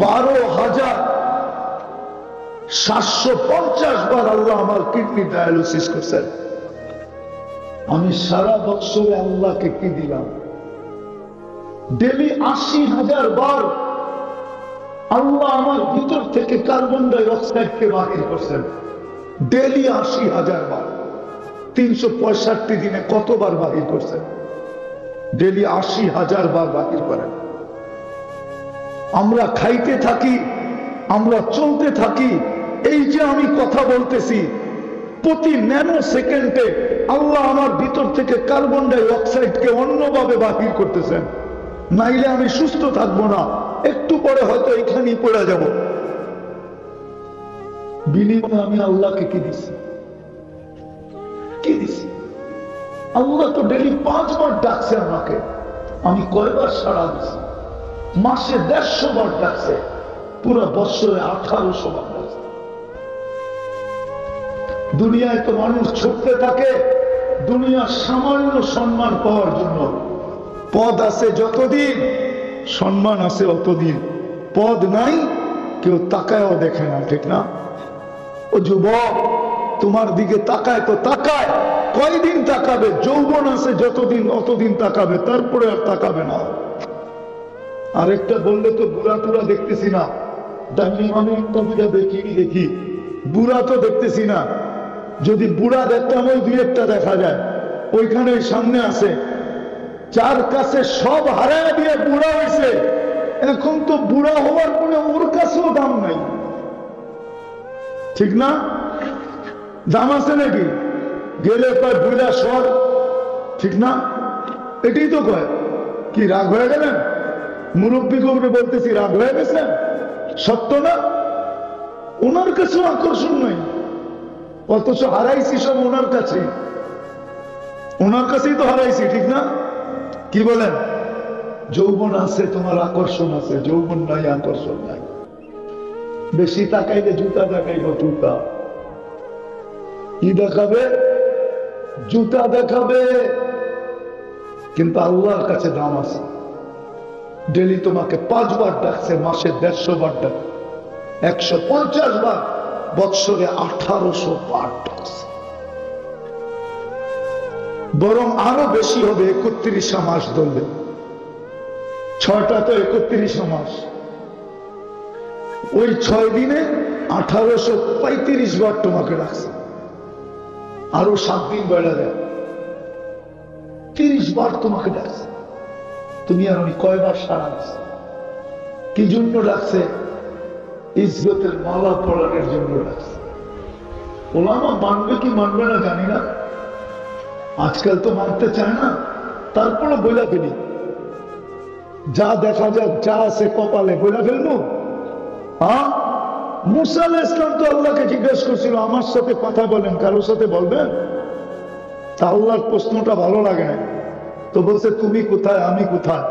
12,750 বার আল্লাহ আমার কিডনি ডায়ালিসিস করছেন। আমি সারা বছরে আল্লাহকে কি দিলাম? ডেলি 80,000 বার আল্লাহ আমার ভিতর থেকে কার্বন ডাই অক্সাইডকে বাহির করছেন, ডেলি 80,000 বার। 365 দিনে কতবার বাহির করছেন? ডেলি 80,000 বার বাহির করেন। আমরা খাইতে থাকি, আমরা চলতে থাকি, এই যে আমি কথা বলতেছি, প্রতি ন্যানো সেকেন্ডে আল্লাহ আমার ভিতর থেকে কার্বন ডাই অক্সাইডকে অন্যভাবে বাহির করতেছেন, নাইলে আমি সুস্থ থাকবো না, একটু পরে হয়তো এখানেই পড়ে যাব। বিনিময়ে আমি আল্লাহকে কি দিছি? কি দিছি? আল্লাহ তো ডেলি 5 বার ডাকছে আমাকে, আমি কয়বার সাড়া দিছি? মাসে 150 বার ডাকছে, পুরো বছরে 1800 বার ডাকছে। দুনিয়ায় তো মানুষ ছুটতে থাকে দুনিয়ার সামান্য সম্মান পাওয়ার জন্য। পদ আছে যতদিন, সম্মান আছে অতদিন। পদ নাই, কেউ তাকায়ও দেখে না, ঠিক না? ও যুবক, তোমার দিকে তাকায় তো তাকায়, কয়দিন তাকাবে? যৌবন আছে যতদিন অতদিন তাকাবে, তারপরে আর তাকাবে না। আরেকটা বললে তো বুড়া টুরা দেখতেছি না, দামি মানে কবিতা দেখি, বুড়া তো দেখতেছি না। যদি বুড়া দেখতাম ওই 2-1টা দেখা যায়, ওইখানে সামনে আছে, যার কাছে সব হারায় দিয়ে বুড়া হয়েছে, এখন তো বুড়া হওয়ার পরে ওর কাছেও দাম নাই, ঠিক না? দাম আছে নাকি? গেলে কয় বুড়া সর, ঠিক না? এটাই তো কয়। কি রাগ হয়ে গেলেন? মুরব্বী কবরে বলতেছি, রাগ হয়ে গেছেন? সত্য না? ওনার কাছেও আকর্ষণ নাই, অথচ হারাইছি সব ওনার কাছে, ওনার কাছেই তো হারাইছি, ঠিক না? কি বলেন? যৌবন আছে, তোমার আকর্ষণ আছে, যৌবন নাই, আকর্ষণ নাই। বেশি তাকাইলে জুতা দেখাইব, জুতা কি দেখাবে? জুতা দেখাবে। কিন্তু আল্লাহর কাছে দাম আছে। ডেলি তোমাকে 5 বার ডাকছে, মাসে 150 বার ডাক, 150 বার, বৎসরে 1800 বার ডাকছে। বরং আরো বেশি হবে 31 মাস ধরলে, 6টা তো 31 মাস, ওই 6 দিনে 1835 বার তোমাকে ডাকছে। আরো 7 দিন বেড়া দেয়, 30 বার তোমাকে ডাকছে। তুমি আর আমি কয়বার সারা দিচ্ছি? কি জন্য ডাকছে? ইজ্জতের মালা পড়ানোর জন্য ডাকছে। ওলামা মানবে কি মানবে না জানি না, আজকাল তো মানতে চায় না, তারপরে বইলা ফেলি, যা দেখা যাক, যা আছে কপালে বইলা ফেলবো। হ্যাঁ, মুসা আলাইহিস সালাম তো আল্লাহকে জিজ্ঞেস করছিল, আমার সাথে কথা বলেন, কারোর সাথে বলবেন? তা আল্লাহর প্রশ্নটা ভালো লাগে না, তো বলছে তুমি কোথায়, আমি কোথায়?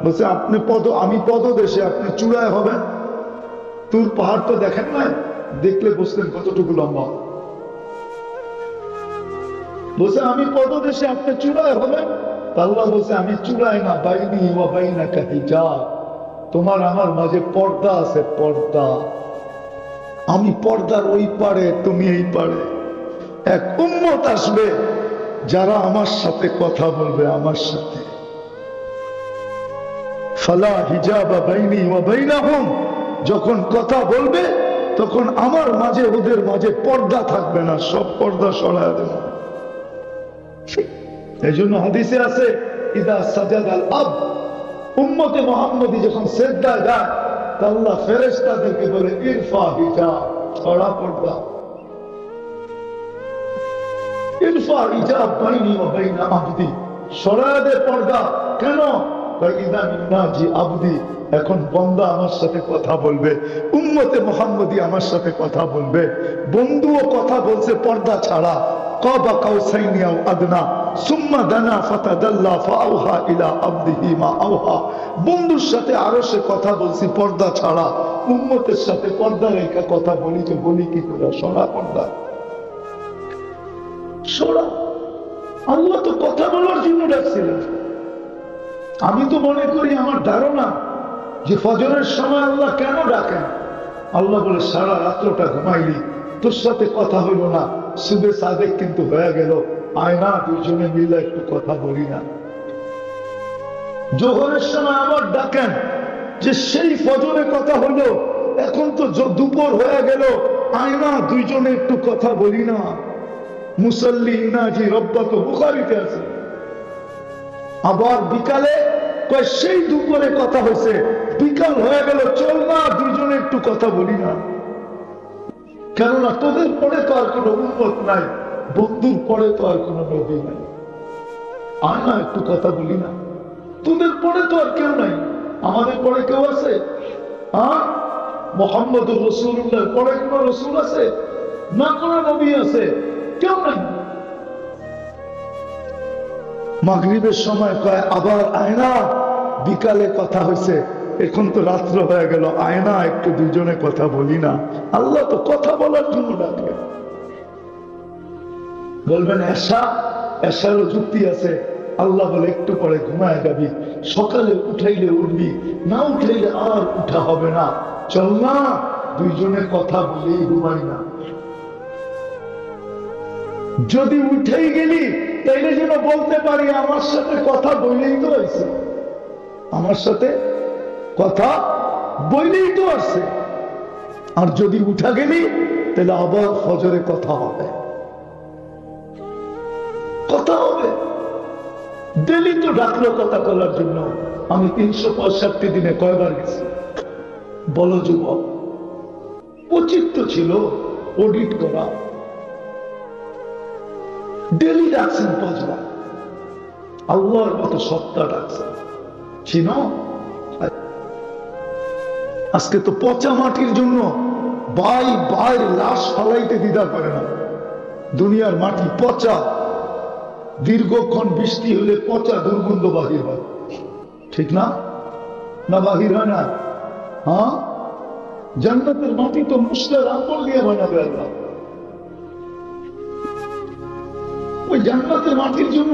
বলছে আপনি আমি পদদেশে, আপনি চূড়ায় হবেন। তুর পাহাড় তো দেখেন নাই, দেখলে বুঝতেন কতটুকু লম্বা। বলছে আমি পদদেশে, আপনি চূড়ায় হবেন। আল্লাহ বলছে আমি চূড়ায় না, বাইনি ওয়া বাইনাকা হিজাব, তোমার আমার মাঝে পর্দা আছে, পর্দা। আমি পর্দার ওই পারে, তুমি এই পারে। এক উম্মত আসবে যারা আমার সাথে কথা বলবে, আমার সাথে। ফালা হিজাবা বাইনি ওয়া বাইনাহুম, যখন কথা বলবে তখন আমার মাঝে ওদের মাঝে পর্দা থাকবে না, সব পর্দা সরায় দেব। এই জন্য হাদিসে আছে ইদা সাজাদাল আব, উম্মতে মুহাম্মদী যখন সিজদায় যায় তা আল্লাহ ফেরেশতাদেরকে বলে ইরফা হিজাব, ছড়া পর্দা। ইরফা হিজাব বাইনি ওয়া বাইনা আবদি, সরায় দে পর্দা। কেন? ইদা মিন্নাজি আবদি, এখন বান্দা আমার সাথে কথা বলবে, উম্মতে মুহাম্মদী আমার সাথে কথা বলবে। বন্ধুও কথা বলছে পর্দা ছাড়া। কাবা কাউসাইনি আও আদনা সুম্মা দানা ফাতাদাল্লা ফাআওহা ইলা আবদিহি মা আওহা, বন্ধুর সাথে আরশে কথা বলছি পর্দা ছাড়া, উম্মতের সাথে পর্দা রেখে কথা বলি, তো বলি কি করে? সরা পর্দা, সরা। আল্লাহ তো কথা বলার জন্য ডাকছিলেন। আমি তো মনে করি, আমার ধারণা যে ফজরের সময় আল্লাহ কেন ডাকেন? আল্লাহ বলে সারা রাত্রটা ঘুমাইলি, তোর সাথে কথা হইল না, সুবে সাদেক কিন্তু হয়ে গেল, আয় না দুজনে মিলে একটু কথা বলি না। জোহরের সময় আবার ডাকেন যে সেই ফজরে কথা হলো, এখন তো দুপুর হয়ে গেল, আয় না দুইজনে একটু কথা বলি না। মুসল্লি ইনাজি রব্বা তো বুখারীতে আছে। আবার বিকালে সেই দুপুরে কথা হয়েছে, বিকাল হয়ে গেল, চল না দুইজনে একটু কথা বলি না। কেননা তোদের পরে তো আর কোনো উম্মত নাই, বন্ধুর পরে তো আর কোনো নবী নাই, আয় না একটু কথা বলি না। তোদের পরে তো আর কেউ নাই, আমাদের পরে কেউ আছে? মুহাম্মদুর রাসূলুল্লাহ পরে কোনো রাসূল আছে? না কোনো নবী আছে? কেউ নাই। মাগরিবের সময় কয় আবার আয়না, বিকালে কথা হয়েছে, এখন তো রাত্র হয়ে গেল, আয়না একটু দুজনে কথা বলি না। আল্লাহ তো কথা বলার জন্য ডাকে। বলবেন এসারও যুক্তি আছে। আল্লাহ বলে একটু পরে ঘুমায় যাবি, সকালে উঠাইলে উঠবি, না উঠাইলে আর উঠা হবে না, চল না দুইজনে কথা বলেই ঘুমাই না। যদি উঠেই গেলি তাইলে যেন বলতে পারি আমার সাথে কথা বলেই তো হয়েছে, আমার সাথে কথা বলেই তো আসছে। আর যদি উঠা গেলি তাহলে আবার ফজরে কথা হবে, কথা হবে। ডেলি তো ডাকলো কথা বলার জন্য। আমি 365 দিনে কয়বার গেছি? বলো যুবক, উচিত ছিল অডিট করা। ডেলি ডাকছেন 5 বার, আল্লাহর মতো সত্তা ডাকছেন, চিনো? আজকে তো পচা মাটির জন্য ভাই লাশ ফালাইতে দ্বিধা করে না। দুনিয়ার মাটি পচা, দীর্ঘক্ষণ বৃষ্টি হলে পচা দুর্গন্ধ বাহির হয়, ঠিক না? না বাহির হয় না? হ্যাঁ, জান্নাতের মাটি তো মুসলার আম্বল দিয়ে বানাবে আল্লাহ। ওই জান্নাতের মাটির জন্য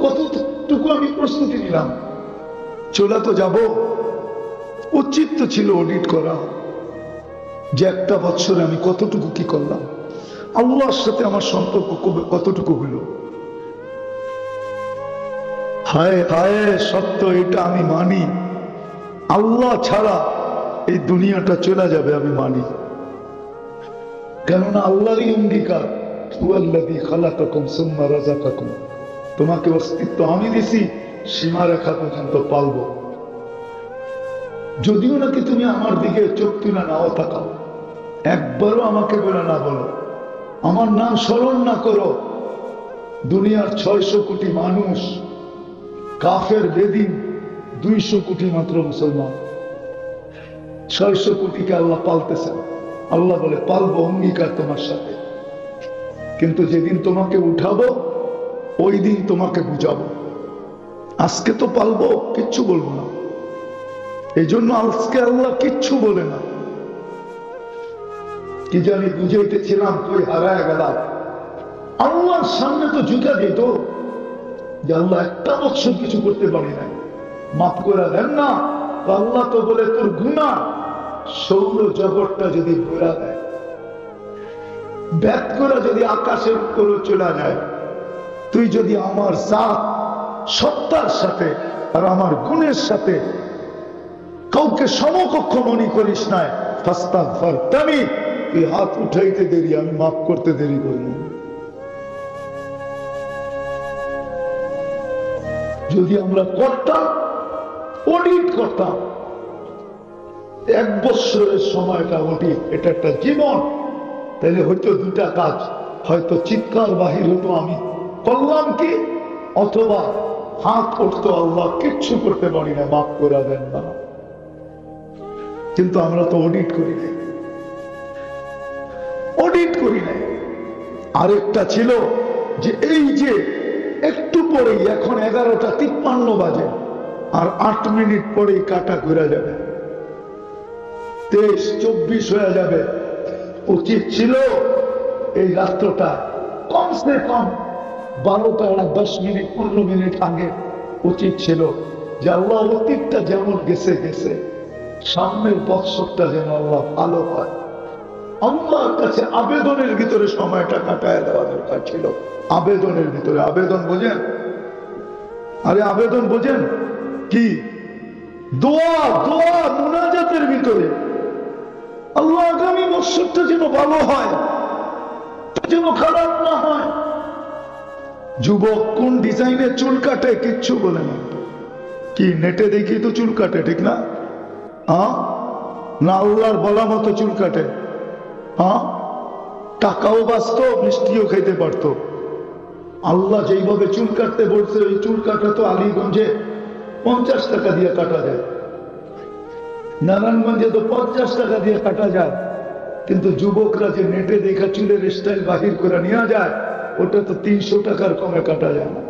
কতটুকু আমি প্রস্তুতি নিলাম। চলে তো যাব। উচিত তো ছিল অডিট করা, যে একটা বছরে আমি কতটুকু কি করলাম, আল্লাহর সাথে আমার সম্পর্ক কতটুকু হইল। হায় হায়, সত্য এটা আমি মানি। আল্লাহ ছাড়া এই দুনিয়াটা চলে যাবে, আমি মানি। কেননা আল্লাহরই অঙ্গীকার, তোমাকে অস্তিত্ব আমি দিছি, সীমারেখা পর্যন্ত পালবো। যদিও নাকি তুমি আমার দিকে চোখ তুলে নাও তাকাও, একবারও আমাকে বলে না বলো, আমার নাম স্মরণ না করো, দুনিয়ার 600 কোটি মানুষ কাফের বেদিন, 200 কোটি মাত্র মুসলমান। 600 কোটিকে আল্লাহ পালতেছেন। আল্লাহ বলে পালবো, অঙ্গীকার তোমার সাথে, কিন্তু যেদিন তোমাকে উঠাবো ওই দিন তোমাকে বুঝাবো। আজকে তো পালবো, কিচ্ছু বলবো না। এই জন্য আজকে আল্লাহ কিচ্ছু বলে না। কি জানি বুঝাইতেছিলাম, তুই হারায় গেলাম। আল্লাহর সামনে তো ঝুঁকা দিত যে আল্লাহ একটা বছর কিছু করতে পারি না, মাফ করে দেন না। আল্লাহ তো বলে তোর গুনাহ সৌর জগৎটা যদি ঘোরা দেয়, ব্যাত করে যদি আকাশের উপরে চলে যায়, তুই যদি আমার জাত সত্তার সাথে আর আমার গুণের সাথে কাউকে সমকক্ষ মনে করিস নাই, ফাস্তাগফিরতানি, তুই হাত উঠাইতে দেরি, আমি মাফ করতে দেরি করব। যদি আমরা করতাম, অডিট করতাম, এক বছরের সময়টা অডিট, এটা একটা জীবন, তাহলে হয়তো দুটা কাজ, হয়তো চিৎকার বাহির হতো আমি করলাম কি, অথবা হাত উঠতো আল্লাহ কিচ্ছু করতে পারি না, মাফ করে দেন না। কিন্তু আমরা তো অডিট করি নাই, অডিট করি নাই। আরেকটা ছিল যে এই যে একটু পরেই, এখন 11:53 বাজে, আর 8 মিনিট পরেই কাটা ঘুরে যাবে, 23-24 হয়ে যাবে। উচিত ছিল এই রাত্রটা কমসে কম 12:10 মিনিট 15 মিনিট আগে উচিত ছিল যে আল্লাহ অতীতটা যেমন গেছে গেছে, সামনের বৎসরটা যেন আল্লাহ ভালো হয়। আল্লাহর কাছে আবেদনের ভিতরে সময়টা কাটায় দেওয়া দরকার ছিল। আবেদনের ভিতরে, আবেদন বোঝেন? আরে আবেদন বোঝেন কি? দোয়া, দোয়া মুনাজাতের ভিতরে আল্লাহ আগামী বৎসরটা যেন ভালো হয়, যেন খারাপ না হয়। যুবক কোন ডিজাইনের চুল কাটে কিচ্ছু বলে না, কি নেটে দেখি তো চুল কাটে, ঠিক না? না আল্লাহর বলা মতো চুল কাটে? টাকাও বাঁচত, মিষ্টিও খাইতে পারতো। আল্লাহ যেইভাবে চুল কাটতে বলছে, ওই চুল কাটা তো আলীগঞ্জে 50 টাকা দিয়ে কাটা যায়, নারায়ণগঞ্জে তো 50 টাকা দিয়ে কাটা যায়। কিন্তু যুবকরা যে নেটে দেখা চুলের স্টাইল বাহির করে নিয়ে যায়, ওটা তো 300 টাকার কমে কাটা যায় না,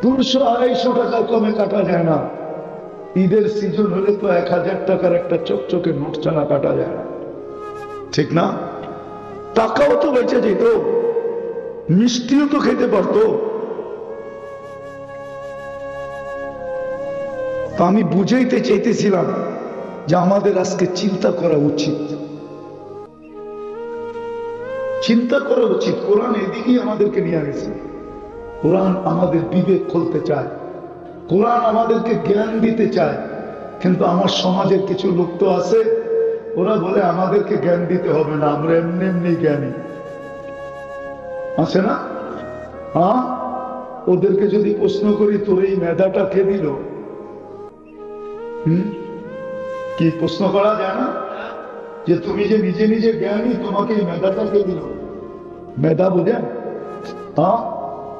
200-250 টাকার কমে কাটা যায় না। ঈদের সিজন হলে তো 1000 টাকার একটা চকচকে নোট ছাড়া কাটা যায় না, ঠিক না? টাকাও তো বেঁচে যেত, মিষ্টিও তো খেতে পারতো। তো আমি বুঝাইতে চাইতেছিলাম যে আমাদের আজকে চিন্তা করা উচিত, চিন্তা করা উচিত। কোরআন এদিকেই আমাদেরকে নিয়ে গেছে। কোরআন আমাদের বিবেক খুলতে চায়, কোরআন আমাদেরকে জ্ঞান দিতে চায়। কিন্তু আমার সমাজের কিছু লোক তো আছে, ওরা বলে আমাদেরকে জ্ঞান দিতে হবে না, আমরা এমনি এমনি জ্ঞানী। আছে না? ওদেরকে যদি প্রশ্ন করি, তোর এই মেধাটা কে দিল? কি প্রশ্ন করা যায় না যে তুমি যে নিজে নিজে জ্ঞানী, তোমাকে এই মেধাটা কে দিল? মেধা বোঝেন?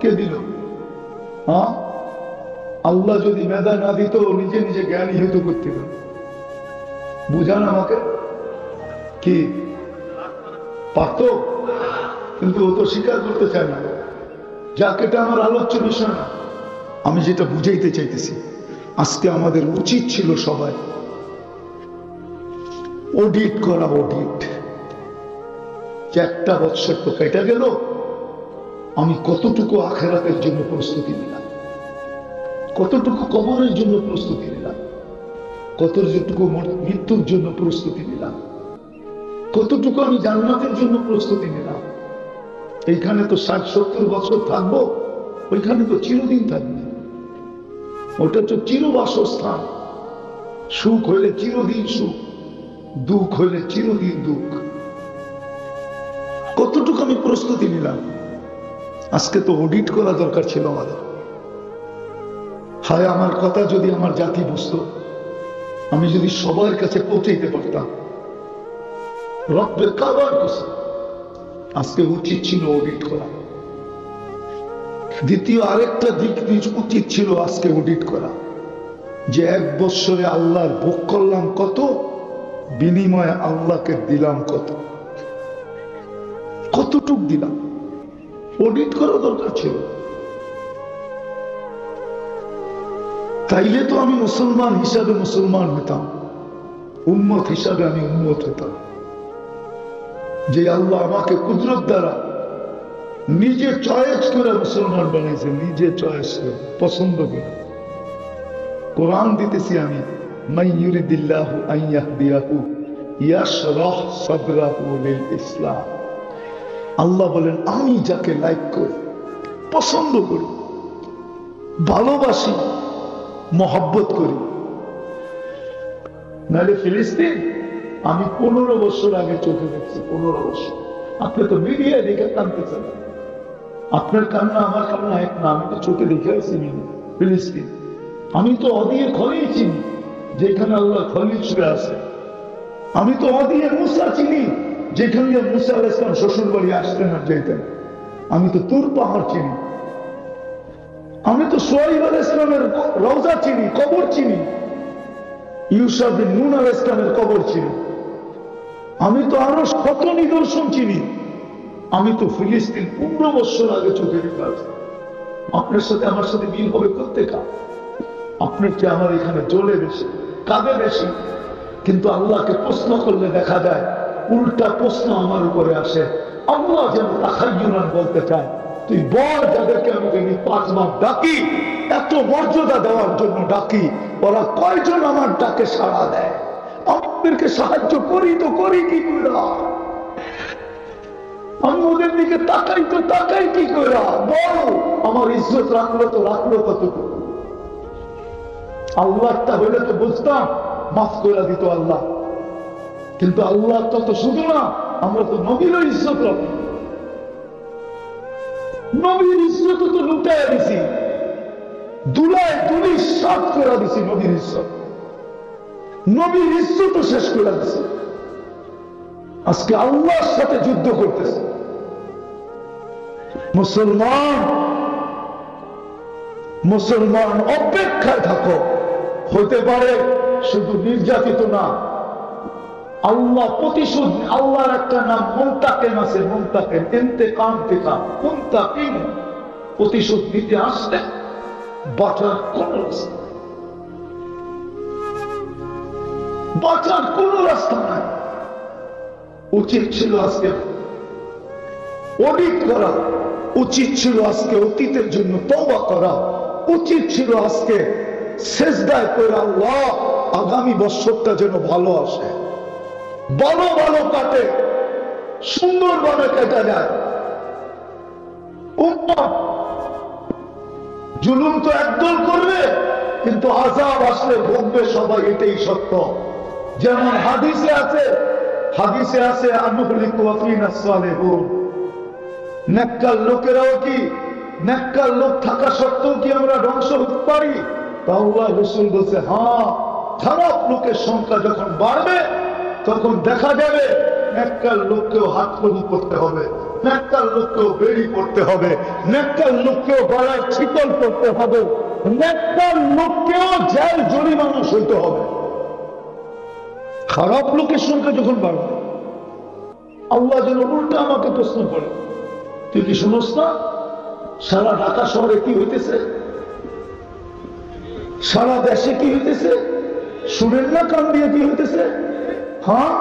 কে দিল? আল্লাহ যদি মেধা না দিত, নিজে নিজে জ্ঞানী হইতো করতে। বুঝান আমাকে, কি পারত? কিন্তু ও তো স্বীকার করতে চায় না। যাক, এটা আমার আলোচ্য বিষয় না। আমি যেটা বুঝাইতে চাইতেছি, আজকে আমাদের উচিত ছিল সবাই অডিট করা, অডিট। যে একটা বৎসর তো কেটে গেল, আমি কতটুকু আখেরাতের জন্য প্রস্তুতি নিলাম, কতটুকু কবরের জন্য প্রস্তুতি নিলাম, কতটুকু মৃত্যুর জন্য প্রস্তুতি নিলাম, কতটুকু আমি জান্নাতের জন্য প্রস্তুতি নিলাম। এইখানে তো 60-70 বছর থাকবো, ওইখানে তো চিরদিন থাকবে। ওটা তো চিরবাসস্থান। সুখ হইলে চিরদিন সুখ, দুঃখ হইলে চিরদিন দুঃখ। কতটুকু আমি প্রস্তুতি নিলাম? আজকে তো অডিট করা দরকার ছিল আমাদের। হায়, আমার কথা যদি আমার জাতি বুঝতো, আমি যদি সবার কাছে পৌঁছাইতে পারতাম, রব্বে কাবার কসম, আজকে উচিত ছিল অডিট করা। দ্বিতীয় আরেকটা দিক উচিত ছিল আজকে অডিট করা, যে 1 বৎসরে আল্লাহর ভোগ করলাম কত, বিনিময়ে আল্লাহকে দিলাম কত, কতটুক দিলাম। অডিট করা দরকার ছিল। তাইলে তো আমি মুসলমান হিসাবে মুসলমান হতাম, উম্মত হিসাবে আমি উম্মত হতাম। যে আল্লাহ আমাকে কুদরত দ্বারা নিজে চয়েস করে মুসলমান বানাইছে, নিজে চয়েস করে, পছন্দ করে। কোরআন দিতেছি আমি, মান ইউরিদিল্লাহু আন ইয়াহদিয়াহু ইয়াশরাহ সাদরাহু লিল ইসলাম। আল্লাহ বলেন আমি যাকে লাইক করি, পছন্দ করি, ভালোবাসি, মহব্বত করি। নাহলে ফিলিস্তিন আমি 15 বছর আগে চোখে দেখছি, 15 বছর। আপনি তো মিডিয়া দেখে কাঁদতেছেন, আপনার কান্না আমার কান্না এক না। আমি তো চোখে দেখে আসি ফিলিস্তিন। আমি তো অদিয়ে খলিল চিনি, যেখানে আল্লাহ খলিল শুয়ে আছে। আমি তো অদিয়ে মুসা চিনি, যেখান দিয়ে মুসা আলাইহিস সালাম শ্বশুর বাড়ি আসতেন আর যেতেন। আমি তো তুর পাহাড় চিনি। আমি তো সোহাইব আলাইহিস সালামের রওজা চিনি, কবর চিনি। ইউসুফ বিন নূন আলাইহিস সালামের কবর চিনি। আমি তো আরো শত নিদর্শন চিনি। আমি তো ফিলিস্তিন 15 বছর আগে চোখে দেখে আসি। আপনার সাথে আমার সাথে মিল হবে প্রত্যেকা। আপনার চেয়ে আমার এখানে জ্বলে বেশি, কাঁদে বেশি। কিন্তু আল্লাহকে প্রশ্ন করলে দেখা যায় উল্টা প্রশ্ন আমার উপরে আসে। আল্লাহ যেন তাখায়্যুরান বলতে চায়, তুই বল যাদেরকে আমি 5 বার ডাকি, এত মর্যাদা দেওয়ার জন্য ডাকি, ওরা কয়জন আমার ডাকে সাড়া দেয়? আমাদেরকে সাহায্য করি তো করি কি করে? আমি ওদের দিকে তাকাই তো তাকাই কি করে? বল, আমার ইজ্জত রাখলো তো রাখলো কতটুকু? আল্লাহটা হইলে তো বুঝতাম, মাফ করে দিত আল্লাহ। কিন্তু আল্লাহ তো শুধু না, আমরা তো নবীর ইজ্জত রাখি। নবীর ইজ্জত তো লুটাইয়া দিছি, দুলায় তুলি সাত করে দিছি। নবীর ইজ্জত, নবীর ইজ্জত শেষ করে দিছি। আজকে আল্লাহর সাথে যুদ্ধ করতেছে মুসলমান। মুসলমান অপেক্ষায় থাকো, হতে পারে শুধু নির্যাতিত না, আল্লাহ প্রতিশোধ। আল্লাহর একটা নাম মুনতাকিম আছে, মুনতাকিম, ইন্তেকাম থেকে মুনতাকিম। প্রতিশোধ নিতে আসলে বাঁচার কোন রাস্তা, বাঁচার কোন রাস্তা নাই। উচিত ছিল আজকে অডিট করা, উচিত ছিল আজকে অতীতের জন্য তওবা করা, উচিত ছিল আজকে সেজদায় করে আল্লাহ আগামী বছরটা যেন ভালো আসে, ভালো ভালো কাটে, সুন্দরভাবে কেটে যায়। উম্মত জুলুম তো একদল করবে, কিন্তু আযাব আসলে ভোগবে সবাই, এটাই সত্য। যেমন হাদিসে আছে, হাদিসে আছে আনুহলিকু ওয়া ফিনা সালিহুন। নেককার লোকেরাও কি, নেককার লোক থাকা সত্ত্বেও কি আমরা ধ্বংস হতে পারি? আল্লাহ রাসূল বলছে, হ্যাঁ, খারাপ লোকের সংখ্যা যখন বাড়বে তখন দেখা যাবে নেককার লোককেও হাত কড়ি করতে হবে, নেককার লোককেও বেড়ি করতে হবে, নেককার লোককেও গলায় শিকল করতে হবে, নেককার লোককেও জেল জরিমানা সইতে হবে। খারাপ লোকের সংখ্যা যখন বাড়বে, আল্লাহ যেন উল্টা আমাকে প্রশ্ন করে, তুই কি শুনোস না সারা ঢাকা শহরে কি হইতেছে, সারা দেশে কি হইতেছে? শুনেন না কান দিয়ে কি হইতেছে? হ্যাঁ,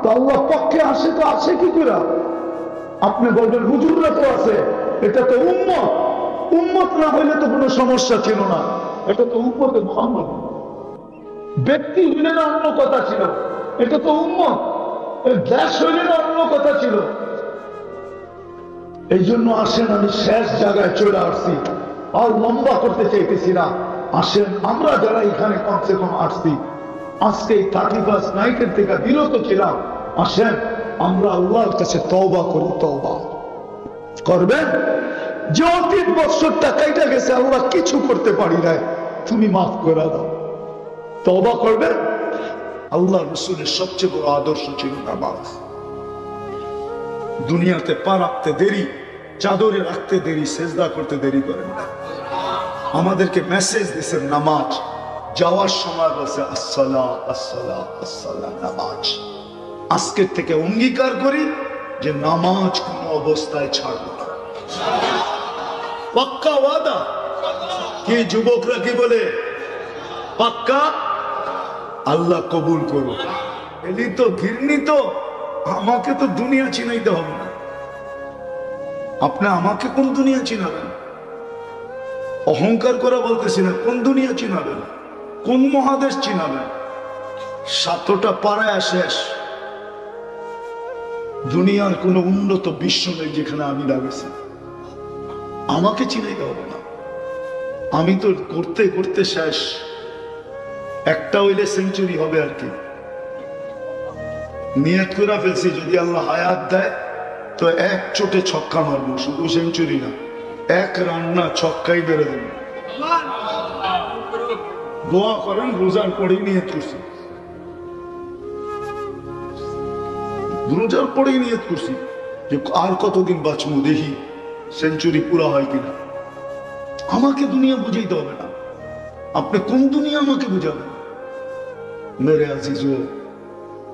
তো আল্লাহ পক্ষে আসে তো আছে কি করে? আপনি বলবেন হুজুররা তো আছে, এটা তো উম্মত। উম্মত না হইলে তো কোনো সমস্যা ছিল না, এটা তো উম্মতে মুহাম্মদ। ব্যক্তি হইলে না অন্য কথা ছিল, এটা তো উম্মত। দেশ হইলে না অন্য কথা ছিল। এই জন্য আসেন, আমি শেষ জায়গায় চলে আসছি, আর লম্বা করতে চাইতেছি না। আসেন আমরা যারা এখানে কমসে কম আসছি, আজকে এই 31 নাইটের থেকে বিরত ছিলাম, আসেন আমরা আল্লাহর কাছে তওবা করি। তওবা করবেন যে অতীত বছরটা কাইটা গেছে, আল্লাহ কিছু করতে পারি নাই, তুমি মাফ করে দাও। তওবা করবেন। আল্লাহ রাসূলের সবচেয়ে বড় আদর্শ ছিল নামাজ। দুনিয়াতে পা রাখতে দেরি, চাদরে রাখতে দেরি, সেজদা করতে দেরি করেন না। আমাদেরকে মেসেজ দিয়েছেন নামাজ, যাওয়ার সময় বলছে আসসালাহ আসসালাহ আসসালাহ, নামাজ। আজকের থেকে অঙ্গীকার করি যে নামাজ কোন অবস্থায় ছাড়ব না, পাক্কা ওয়াদা। কি যুবকরা কি বলে? পাক্কা? আল্লাহ কবুল করো। এলি তো ঘিরনি তো, আমাকে তো দুনিয়া চিনাইতে হবে না। আপনি আমাকে কোন দুনিয়া চিনাবেন? অহংকার করে বলতেছি না, কোন দুনিয়া চিনাবেন? কোন মহাদেশ চিনাবেন? 7টা পাড়ায় শেষ। দুনিয়ার কোন উন্নত বিশ্ব নেই যেখানে আমি লাগেছি। আমাকে চিনাইতে হবে না, আমি তো করতে করতে শেষ। একটা হইলে সেঞ্চুরি হবে আর কি। নিয়ত করে ফেলছি যদি আল্লাহ হায়াত দেয় তো এক চোটে ছক্কা মারবো, শুধু সেঞ্চুরি না, এক রান্না ছক্কাই বেড়ে দেবো। দোয়া করেন, রোজার পরেই নিয়ত করছি, রোজার পরেই নিয়ত করছি যে আর কতদিন বাঁচবো, দেখি সেঞ্চুরি পুরা হয় কিনা। আমাকে দুনিয়া বুঝাইতে হবে না, আপনি কোন দুনিয়া আমাকে বুঝাবেন? মেরে আজিজো,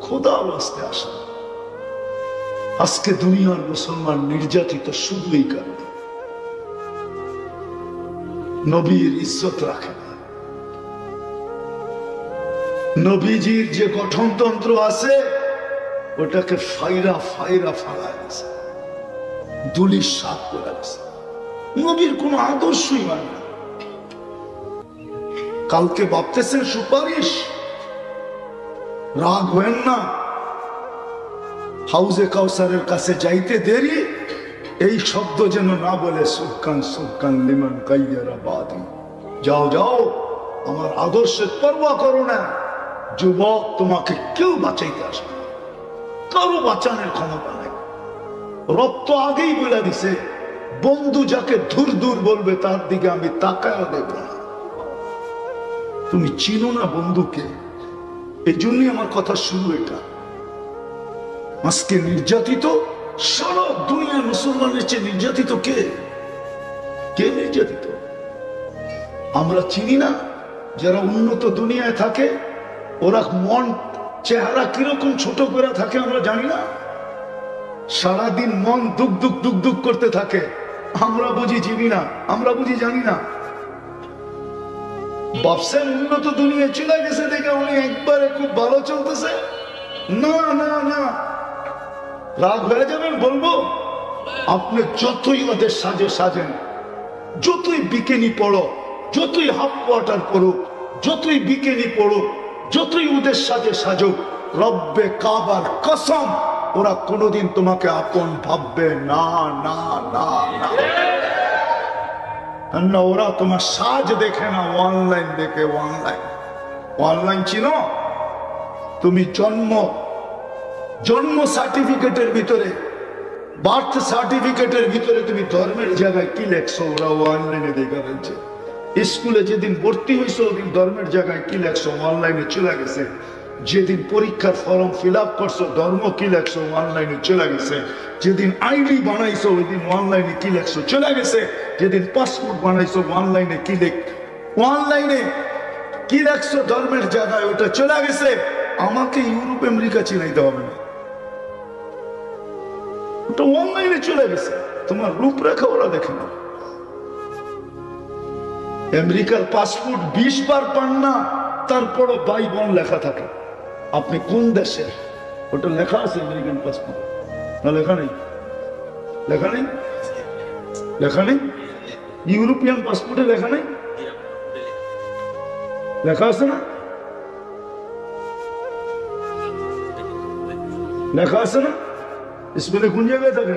খোদা বাস্তে আসা। আজকে দুনিয়ার মুসলমান নির্যাতিত শুধু এই কারণে, নবীর ইজ্জত রাখে না। নবীজির যে গঠনতন্ত্র আছে ওটাকে ফাইরা ফাইরা ফালা গেছে, দুলিশ সাত করে গেছে। নবীর কোন আদর্শই মানে না। কালকে ভাবতেছেন সুপারিশ, রাগ হয়েন না। হাউজে কাউসারের কাছে যাইতে দেরি, এই শব্দ যেন না বলে সুলকান সুলকান লিমান কাইয়ারা বাদি। যাও যাও, আমার আদর্শের পরোয়া করো না। যুবক, তোমাকে কেউ বাঁচাইতে আসে না, কারো বাঁচানোর ক্ষমতা নেই। রব তো আগেই বলে দিছে, বন্ধু যাকে দূর দূর বলবে তার দিকে আমি তাকায় দেব না। তুমি চিনো না বন্ধুকে, এই জন্যই আমার কথা শুরু। এটা আজকে নির্যাতিত সারা দুনিয়ার মুসলমানের চেয়ে নির্যাতিত কে? কে নির্যাতিত? আমরা চিনি না? যারা উন্নত দুনিয়ায় থাকে ওরা মন চেহারা কিরকম ছোট করে থাকে আমরা জানি না? সারাদিন মন দুঃখ দুঃখ দুঃখ দুঃখ করতে থাকে। আমরা বুঝি চিনি না, আমরা বুঝি জানি না। ভাবছেন উন্নত দুনিয়া চলে গেছে দেখে উনি একবারে খুব ভালো চলতেছে? না না না, রাগ হয়ে যাবেন বলবো। আপনি যতই ওদের সাজে সাজেন, যতই বিকেনি পড়ো, যতই হাফ কোয়ার্টার পড়ো, যতই বিকেনি পড়ো, যতই ওদের সাজে সাজো, রব্বে কাবার কসম ওরা কোনোদিন তোমাকে আপন ভাববে না না না না। ওরা তোমার সাজ দেখে না, অনলাইন দেখে। অনলাইন অনলাইন চিনো? তুমি জন্ম সার্টিফিকেটের ভিতরে, বার্থ সার্টিফিকেটের ভিতরে তুমি ধর্মের জায়গায় কি লেখছো ওরা অনলাইনে দেখা ফেলছে। স্কুলে যেদিন ভর্তি হয়েছো ওদিন ধর্মের জায়গায় কি লেখছো অনলাইনে চলে গেছে। যেদিন পরীক্ষার ফর্ম ফিল আপ করছো ধর্ম কি লেখছো অনলাইনে চলে গেছে। যেদিন আইডি বানাইছো ওই দিন অনলাইনে কি লেখছো চলে গেছে। যেদিন পাসপোর্ট বানাইছো অনলাইনে অনলাইনে কি লেখছো ধর্মের জায়গায় ওটা চলে গেছে। আমাকে ইউরোপ আমেরিকা চিনাইতে হবে না, ওটা অনলাইনে চলে গেছে। তোমার রূপরেখা ওরা দেখে না। আমেরিকার পাসপোর্ট 20 বার পান না, তারপরও ভাই বোন লেখা থাকে। আপনি কোন দেশের ওটা লেখা আছে আমেরিকান পাসপোর্ট? না লেখা নেই, লেখা নেই, লেখা নেই। ইউরোপিয়ান পাসপোর্টে লেখা নেই, লেখা আছে না? লেখা আছে না? স্পেনে কোন জায়গায় থাকে?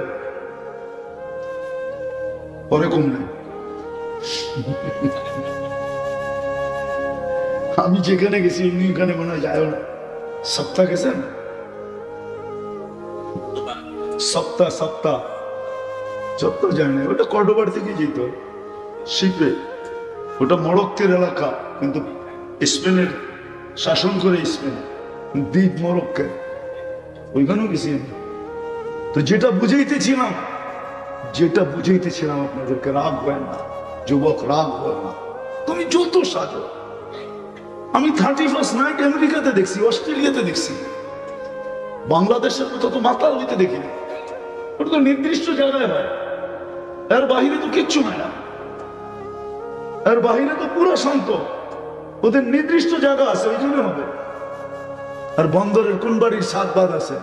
ওরকম নেই। আমি যেখানে গেছি ওখানে মনে হয় যায় না। সপ্তাহ গেছেন? সপ্তাহ যত যায় না। ওটা কর্ডোবার থেকে যেত শিপে। ওটা মরক্কের এলাকা, কিন্তু স্পেনের শাসন করে স্পেন, দ্বীপ মরক্কের, ওইখানেও গেছি আমি। তো যেটা বুঝাইতেছিলাম আপনাদেরকে, রাগ হয় না যুবক, রাগ হয় না। তুমি যত সাজো, আমি 31st নাইট আমেরিকাতে দেখছি, অস্ট্রেলিয়াতে দেখছি, বাংলাদেশের মতো তো মাতাল হইতে দেখিনি। ওটা তো নির্দিষ্ট জায়গায় হয়, এর বাহিরে তো কিচ্ছু হয় না। এর বাহিরে তো পুরো শান্ত। ওদের নির্দিষ্ট জায়গা আছে, ওই জন্য হবে। আর বন্দরের কোন বাড়ির 7 বাদ আছে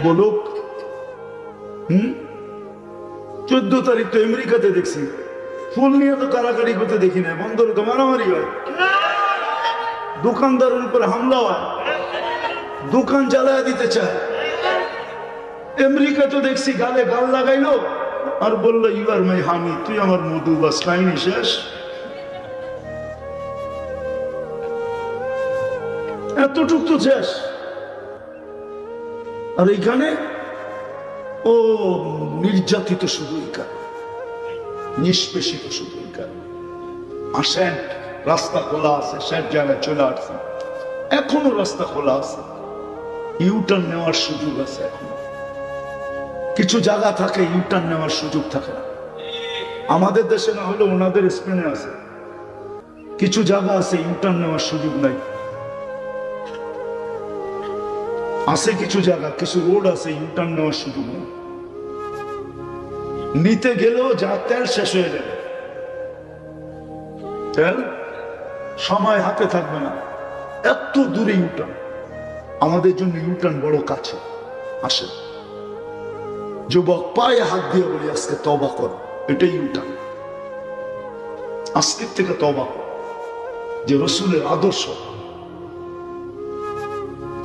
বলুক? 14 তারিখ তো আমেরিকাতে দেখছি, ফুল নিয়ে তো কারাকারি করতে দেখি না, বন্দরে তো মারামারি হয়, দোকানদারের উপরে হামলা হয়, দোকান জ্বালায় দিতে চায়। আমেরিকা তো দেখছি গালে গাল লাগাইলো আর বললো ইউ আর মাই হানি, তুই আমার মধু, বাস কাহিনী শেষ। এতটুক তো শেষ। আর এইখানে ও নির্যাতিত শুধু এই কারণ, নিষ্পেষিত শুধু এই কারণ। আসেন, রাস্তা খোলা আছে, সব জায়গায় চলে আসছে, এখনো রাস্তা খোলা আছে, ইউটার্ন নেওয়ার সুযোগ আছে। এখনো কিছু জায়গা থাকে ইউটার্ন নেওয়ার সুযোগ থাকে না। আমাদের দেশে না হলে ওনাদের স্পেনে আছে, কিছু জায়গা আছে ইউটার্ন নেওয়ার সুযোগ নাই। আছে কিছু জায়গা, কিছু রোড আছে ইউটার্ন নেওয়ার সুযোগ নেই। নিতে গেলেও যা তেল শেষ হয়ে যাবে, তেল সময় হাতে থাকবে না, এত দূরে ইউটার্ন। আমাদের জন্য ইউটার্ন বড় কাছে। আসে যুবক, পায়ে হাত দিয়ে বলি আজকে তওবা করো, এটাই ইউটার্ন। আজকের থেকে তওবা করো, যে রসুলের আদর্শ,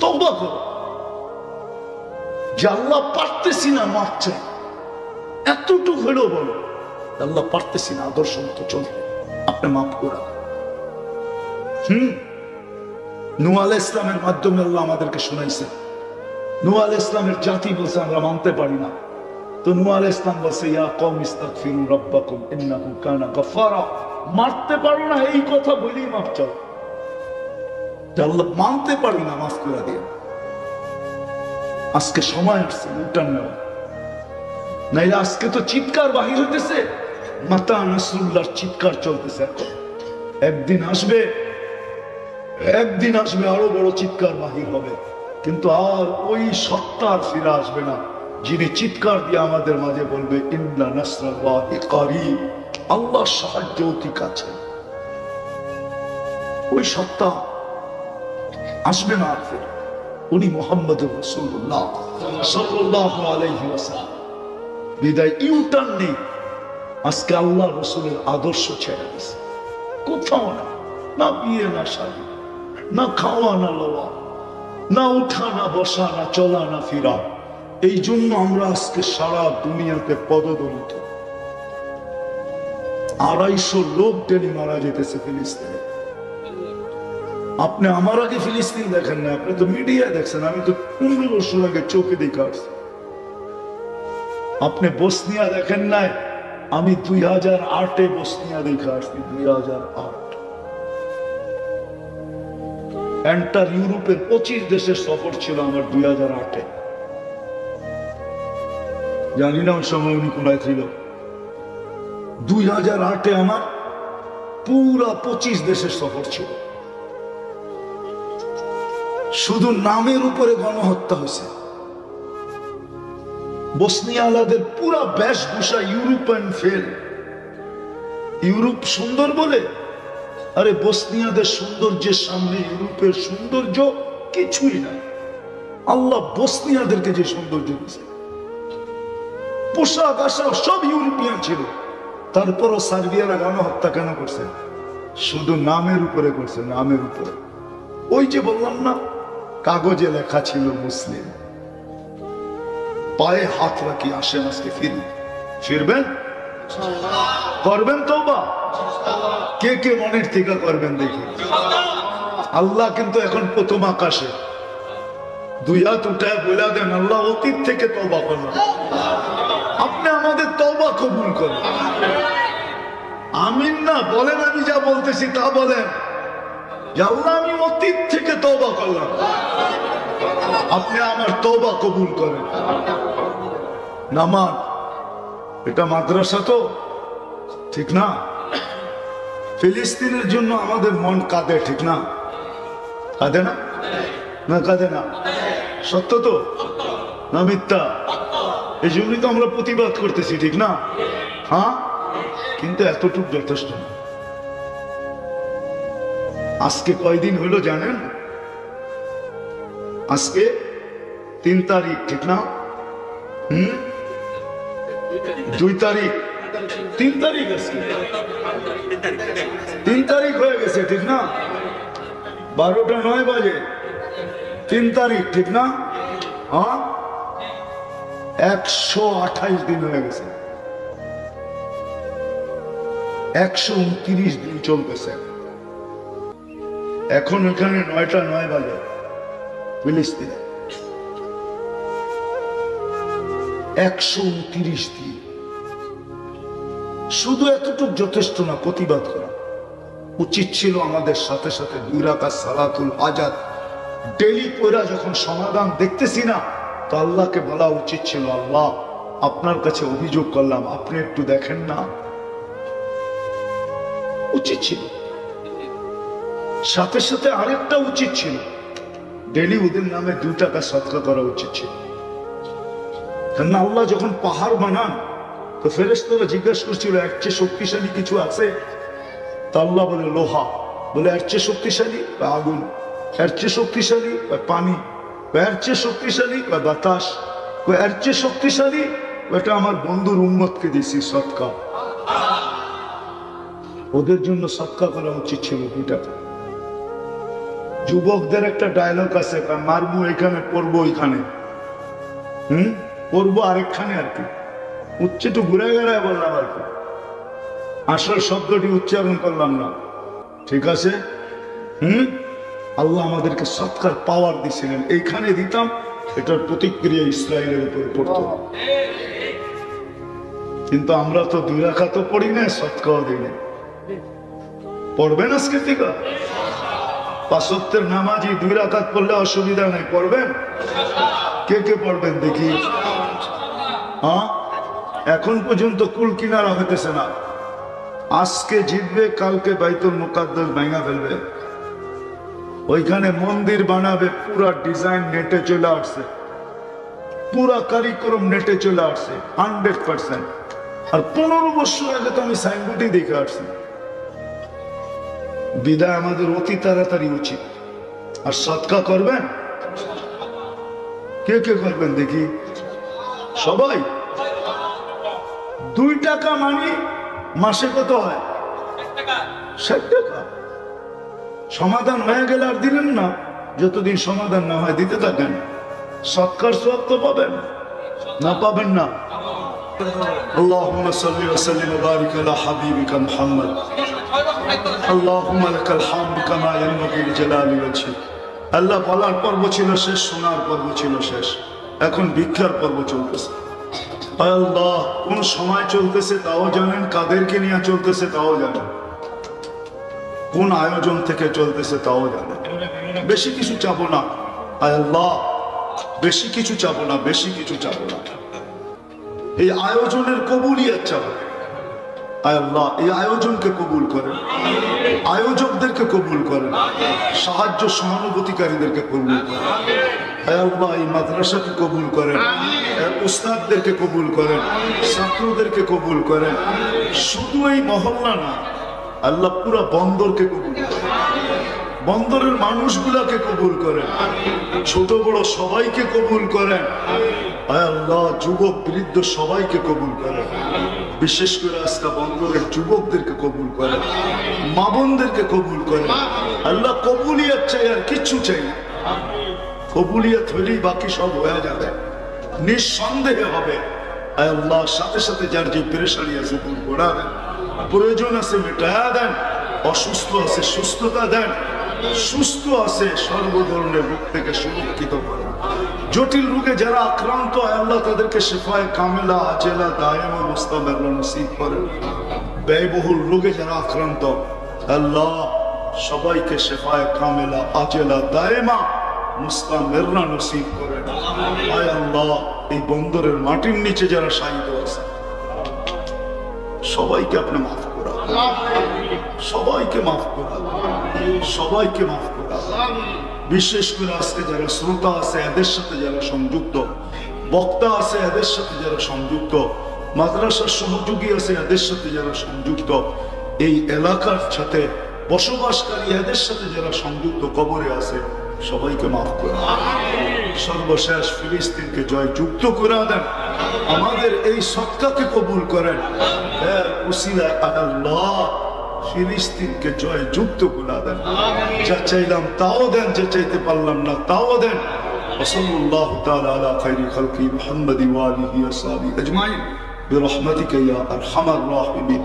তওবা করো। যে আল্লাহ পারতেছি না, মাফ চাই, এতটুকু হলেও বলো আল্লাহ পারতেছি না আদর্শ মতো চলতে, আপনি মাফ করা। নূহ আলাইহিস ইসলামের মাধ্যমে আল্লাহ আমাদেরকে শোনাইছে। নূহ আলাইহিস ইসলামের জাতি বলছে আমরা মানতে পারি না, তো নূহ আলাইহিস ইসলাম বলছে ইয়া কওম ইস্তাগফিরু রাব্বাকুম ইন্নাহু কানা গাফফারা। মারতে পারো না এই কথা বলি মাফ চাও, আল্লাহ মানতে পারি না, মাফ করে দিয়ে। আজকে সময় আসছে ইউটার্ন নেওয়া, নাইলে আজকে তো চিৎকার বাহির হইতেছে, মাতা নাসরুল্লাহর চিৎকার চলতেছে। একদিন আসবে, একদিন আসবে আরো বড় চিৎকার বাহির হবে, কিন্তু আর ওই সত্তা আর ফিরে আসবে না যিনি চিৎকার দিয়ে আমাদের মাঝে বলবে ইন্না নাসরাল্লাহি কারীব, আল্লাহর সাহায্য অতি কাছে। ওই সত্তা আসবে না আর ফিরে। উনি মুহাম্মদুর রাসূলুল্লাহ সাল্লাল্লাহু আলাইহি ওয়াসাল্লাম। বিদায় ইউটার্ন নেই। আজকে আল্লাহ রসুলের আদর্শ ছেড়ে দিয়েছে, কোথাও না, না বিয়ে না শাদী, না খাওয়া না লওয়া, না উঠা না বসা, না চলা না ফিরা। এই জন্য আমরা আজকে সারা দুনিয়াতে পদদলিত। 250 লোক ডেলি মারা যেতেছে ফিলিস্তিনে। আপনি আমার আগে ফিলিস্তিন দেখেন না, আপনি তো মিডিয়া দেখছেন, আমি তো 15 বছর আগে চোখে দেখে আসছি। আপনি বসনিয়া দেখেন নাই, আমি 2008-এ বসনিয়া দেখে আসছি। 2008 এন্টার ইউরোপের 25 দেশের সফর ছিল আমার 2008-এ। জানি না ওই সময় উনি কোথায় ছিল। 2008-এ আমার পুরা 25 দেশের সফর ছিল। শুধু নামের উপরে গণহত্যা হয়েছে। বসনিয়ালাদের পুরা বেশভূষা ইউরোপিয়ান ফেল। ইউরোপ সুন্দর বলে, আরে বসনিয়াদের সৌন্দর্যের সামনে ইউরোপের সৌন্দর্য কিছুই নাই। আল্লাহ বসনিয়াদেরকে যে সৌন্দর্য দিয়েছে, পোশাক আশাক সব ইউরোপিয়ান ছিল, তারপরও সার্বিয়ারা গণহত্যা কেন করছে? শুধু নামের উপরে করছে, নামের উপরে। ওই যে বললাম না, কাগজে লেখা ছিল মুসলিম, পায়ে হাত রাখি আসেন আজকে ফিরি। ফিরবেন? করবেন তওবা? কে কে মনের থেকে করবেন দেখি। আল্লাহ কিন্তু এখন প্রথম আকাশে। 2 হাত উঠায় বলে দেন আল্লাহ অতীত থেকে তওবা করলাম, আপনি আমাদের তওবা কবুল করেন। আমিন না বলেন, আমি যা বলতেছি তা বলেন। আল্লাহ আমি অতীত থেকে তওবা করলাম, আপনি আমার তওবা কবুল করেন। নামাজ এটা মাদ্রাসা তো, ঠিক না? ফিলিস্তিনের জন্য আমাদের মন কাঁদে, ঠিক না? কাঁদে না? না কাঁদে না? সত্য তো না মিথ্যা? এই জন্যই তো আমরা প্রতিবাদ করতেছি, ঠিক না? হ্যাঁ, কিন্তু এতটুকু যথেষ্ট না। আজকে কয়দিন হলো জানেন? আজকে 3 তারিখ, ঠিক না? 2 তারিখ, 3 তারিখ আজকে, 3 তারিখ হয়ে গেছে, ঠিক না? 12টা 9 বাজে, 3 তারিখ, ঠিক না? হ্যাঁ, 128 দিন হয়ে গেছে, 129 দিন চলতেছে। এখন এখানে 9টা 9 বাজে ফিলিস্তিনে, 129 দিন। শুধু এতটুকু যথেষ্ট না প্রতিবাদ করা, উচিত ছিল আমাদের সাথে সাথে 2 রাকাত সালাতুল হাজাত ডেইলি পড়া। যখন সমাধান দেখতেছি না, তো আল্লাহকে বলা উচিত ছিল, আল্লাহ আপনার কাছে অভিযোগ করলাম, আপনি একটু দেখেন না। উচিত ছিল। সাথে সাথে আরেকটা উচিত ছিল, ডেইলি ওদের নামে 2 টাকা সদকা করা উচিত ছিল। কারণ আল্লাহ যখন পাহাড় বানান, তো ফেরেশতারা জিজ্ঞাসা করছিল এর চেয়ে শক্তিশালী কিছু আছে? তা আল্লাহ বলে লোহা, বলে এর চেয়ে শক্তিশালী? আগুন। এর চেয়ে শক্তিশালী? পানি। এর চেয়ে শক্তিশালী? বাতাস। এর চেয়ে শক্তিশালী? এটা আমার বন্ধুর উম্মতকে দিছি সদকা। ওদের জন্য সদকা করা উচিত ছিল 2 টাকা। যুবকদের একটা ডায়লগ আছে, মারবো এখানে, পড়বো ওইখানে, পড়বো আরেকখানে আর কি। উচ্চেটু ঘুরে গেড়ায় বললাম আর কি, আসল শব্দটি উচ্চারণ করলাম না, ঠিক আছে? আল্লাহ আমাদেরকে সৎকার পাওয়ার দিছিলেন, এইখানে দিতাম, এটার প্রতিক্রিয়া ইসরায়েলের উপরে পড়তো। কিন্তু আমরা তো 2 রাকাত তো পড়ি না, সৎকাও দিই না। পড়বেন আজকে থেকে? 5 ওয়াক্তের নামাজি 2 রাকাত পড়লে অসুবিধা নাই, পড়বেন? কে কে পড়বেন দেখি? হ্যাঁ, এখন পর্যন্ত কুল কিনারা হইতেছে না। আজকে জিতবে, কালকে বাইতুল মুকাদ্দাস ভাঙা ফেলবে, ওইখানে মন্দির বানাবে, পুরা ডিজাইন নেটে চলে আসছে, পুরা কারিক্রম নেটে চলে আসছে 100%। আর 15 বছর আগে তো আমি সাইনবোর্ডই দেখে আসছি। বিদায় আমাদের অতি তাড়াতাড়ি উচিত। আর সদকা করবেন? কে কে করবেন দেখি? সবাই। 2 টাকা মানে মাসে কত হয়? 60 টাকা। সমাধান হয়ে গেলে আর দিলেন না, যতদিন সমাধান না হয় দিতে থাকেন। সৎকার সওয়াব তো পাবেন না? পাবেন না? আল্লাহুম্মা সাল্লি ওয়া সাল্লিম ওয়া বারিক আলা হাবিবিকা মুহাম্মদ। আল্লাহুম্মা লাকাল হামদু কামা ইয়ানবাগি লিজালালি ওয়াজহিক। আল্লাহ বলার পর্ব ছিল শেষ, শোনার পর্ব ছিল শেষ, এখন ভিক্ষার পর্ব চলতেছে। আল্লাহ কোন সময় চলতেছে তাও জানেন, কাদেরকে নিয়ে চলতেছে তাও জানেন, কোন আয়োজন থেকে চলতেছে তাও জানেন। বেশি কিছু চাবো না আল্লাহ, বেশি কিছু চাবো না, বেশি কিছু চাবো না। এই আয়োজনের কবুলিয়ত চাবো আল্লাহ। এই আয়োজনকে কবুল করেন, আয়োজকদেরকে কবুল করেন, সাহায্য সহানুভূতিকারীদেরকে কবুল করেন আল্লাহ। এই মাদ্রাসাকে কবুল করেন, উস্তাদদেরকে কবুল করেন, ছাত্রদেরকে কবুল করেন। শুধু এই মহল্লা না আল্লাহ, পুরা বন্দরকে কবুল করেন, বন্দরের মানুষগুলাকে কবুল করেন, ছোট বড় সবাইকে কবুল করেন আল্লাহ। যুবক বৃদ্ধ সবাইকে কবুল করেন, বিশেষ করে আজকে বন্দরের যুবকদেরকে কবুল করেন, মা বোনদেরকে কবুল করেন আল্লাহ। কবুলিয়ত চাই, আর কিচ্ছু চাই না। কবুলিয়ত হলেই বাকি সব হয়ে যাবে, নিঃসন্দেহে হবে আল্লাহ। সাথে সাথে যার যে পেরেশানি আছে দূর করা দেন, প্রয়োজন আছে মেটায়া দেন, অসুস্থ আছে সুস্থতা দেন, সুস্থ আছে সর্ব ধরনের রোগ থেকে সুরক্ষিত করেন। জটিল রোগে যারা আক্রান্ত আল্লাহ তাদেরকে শিফায়ে কামেলা আজেলা দায়েমা মুস্তামির নসিব করেন। ব্যয়বহুল রোগে যারা আক্রান্ত আল্লাহ সবাইকে শিফায়ে কামেলা আজেলা দায়েমা মুস্তামির নসিব করেন। আয় আল্লাহ, এই বন্দরের মাটির নিচে যারা শায়িত আছে সবাইকে আপনি মাফ করা, সবাইকে মাফ করা, সবাইকে মাফ করা। বিশেষ করে আজকে যারা শ্রোতা আছে এদের সাথে যারা সংযুক্ত, বক্তা আছে এদের সাথে যারা সংযুক্ত, মাদ্রাসার সহযোগী আছে এদের সাথে যারা সংযুক্ত, এই এলাকার সাথে বসবাসকারী এদের সাথে যারা সংযুক্ত কবরে আছে সবাইকে মাফ করে সর্বশেষ ফিলিস্তিনকে জয় যুক্ত করে দেন, আমাদের এই সৎকাকে কবুল করেন, উসিলায় আল্লাহ ফিলিস্তিনকে জয় যুক্ত করে দেন, যা চাইলাম তাও দেন, যা চাইতে পারলাম না তাও দেন। ওয়াসাল্লাল্লাহু তাআলা আলা খায়রি খালকি মুহাম্মাদি ওয়া আলিহি ওয়া সাহবিহি আজমাইন বিরহমাতিকা ইয়া আরহামার রাহিমিন।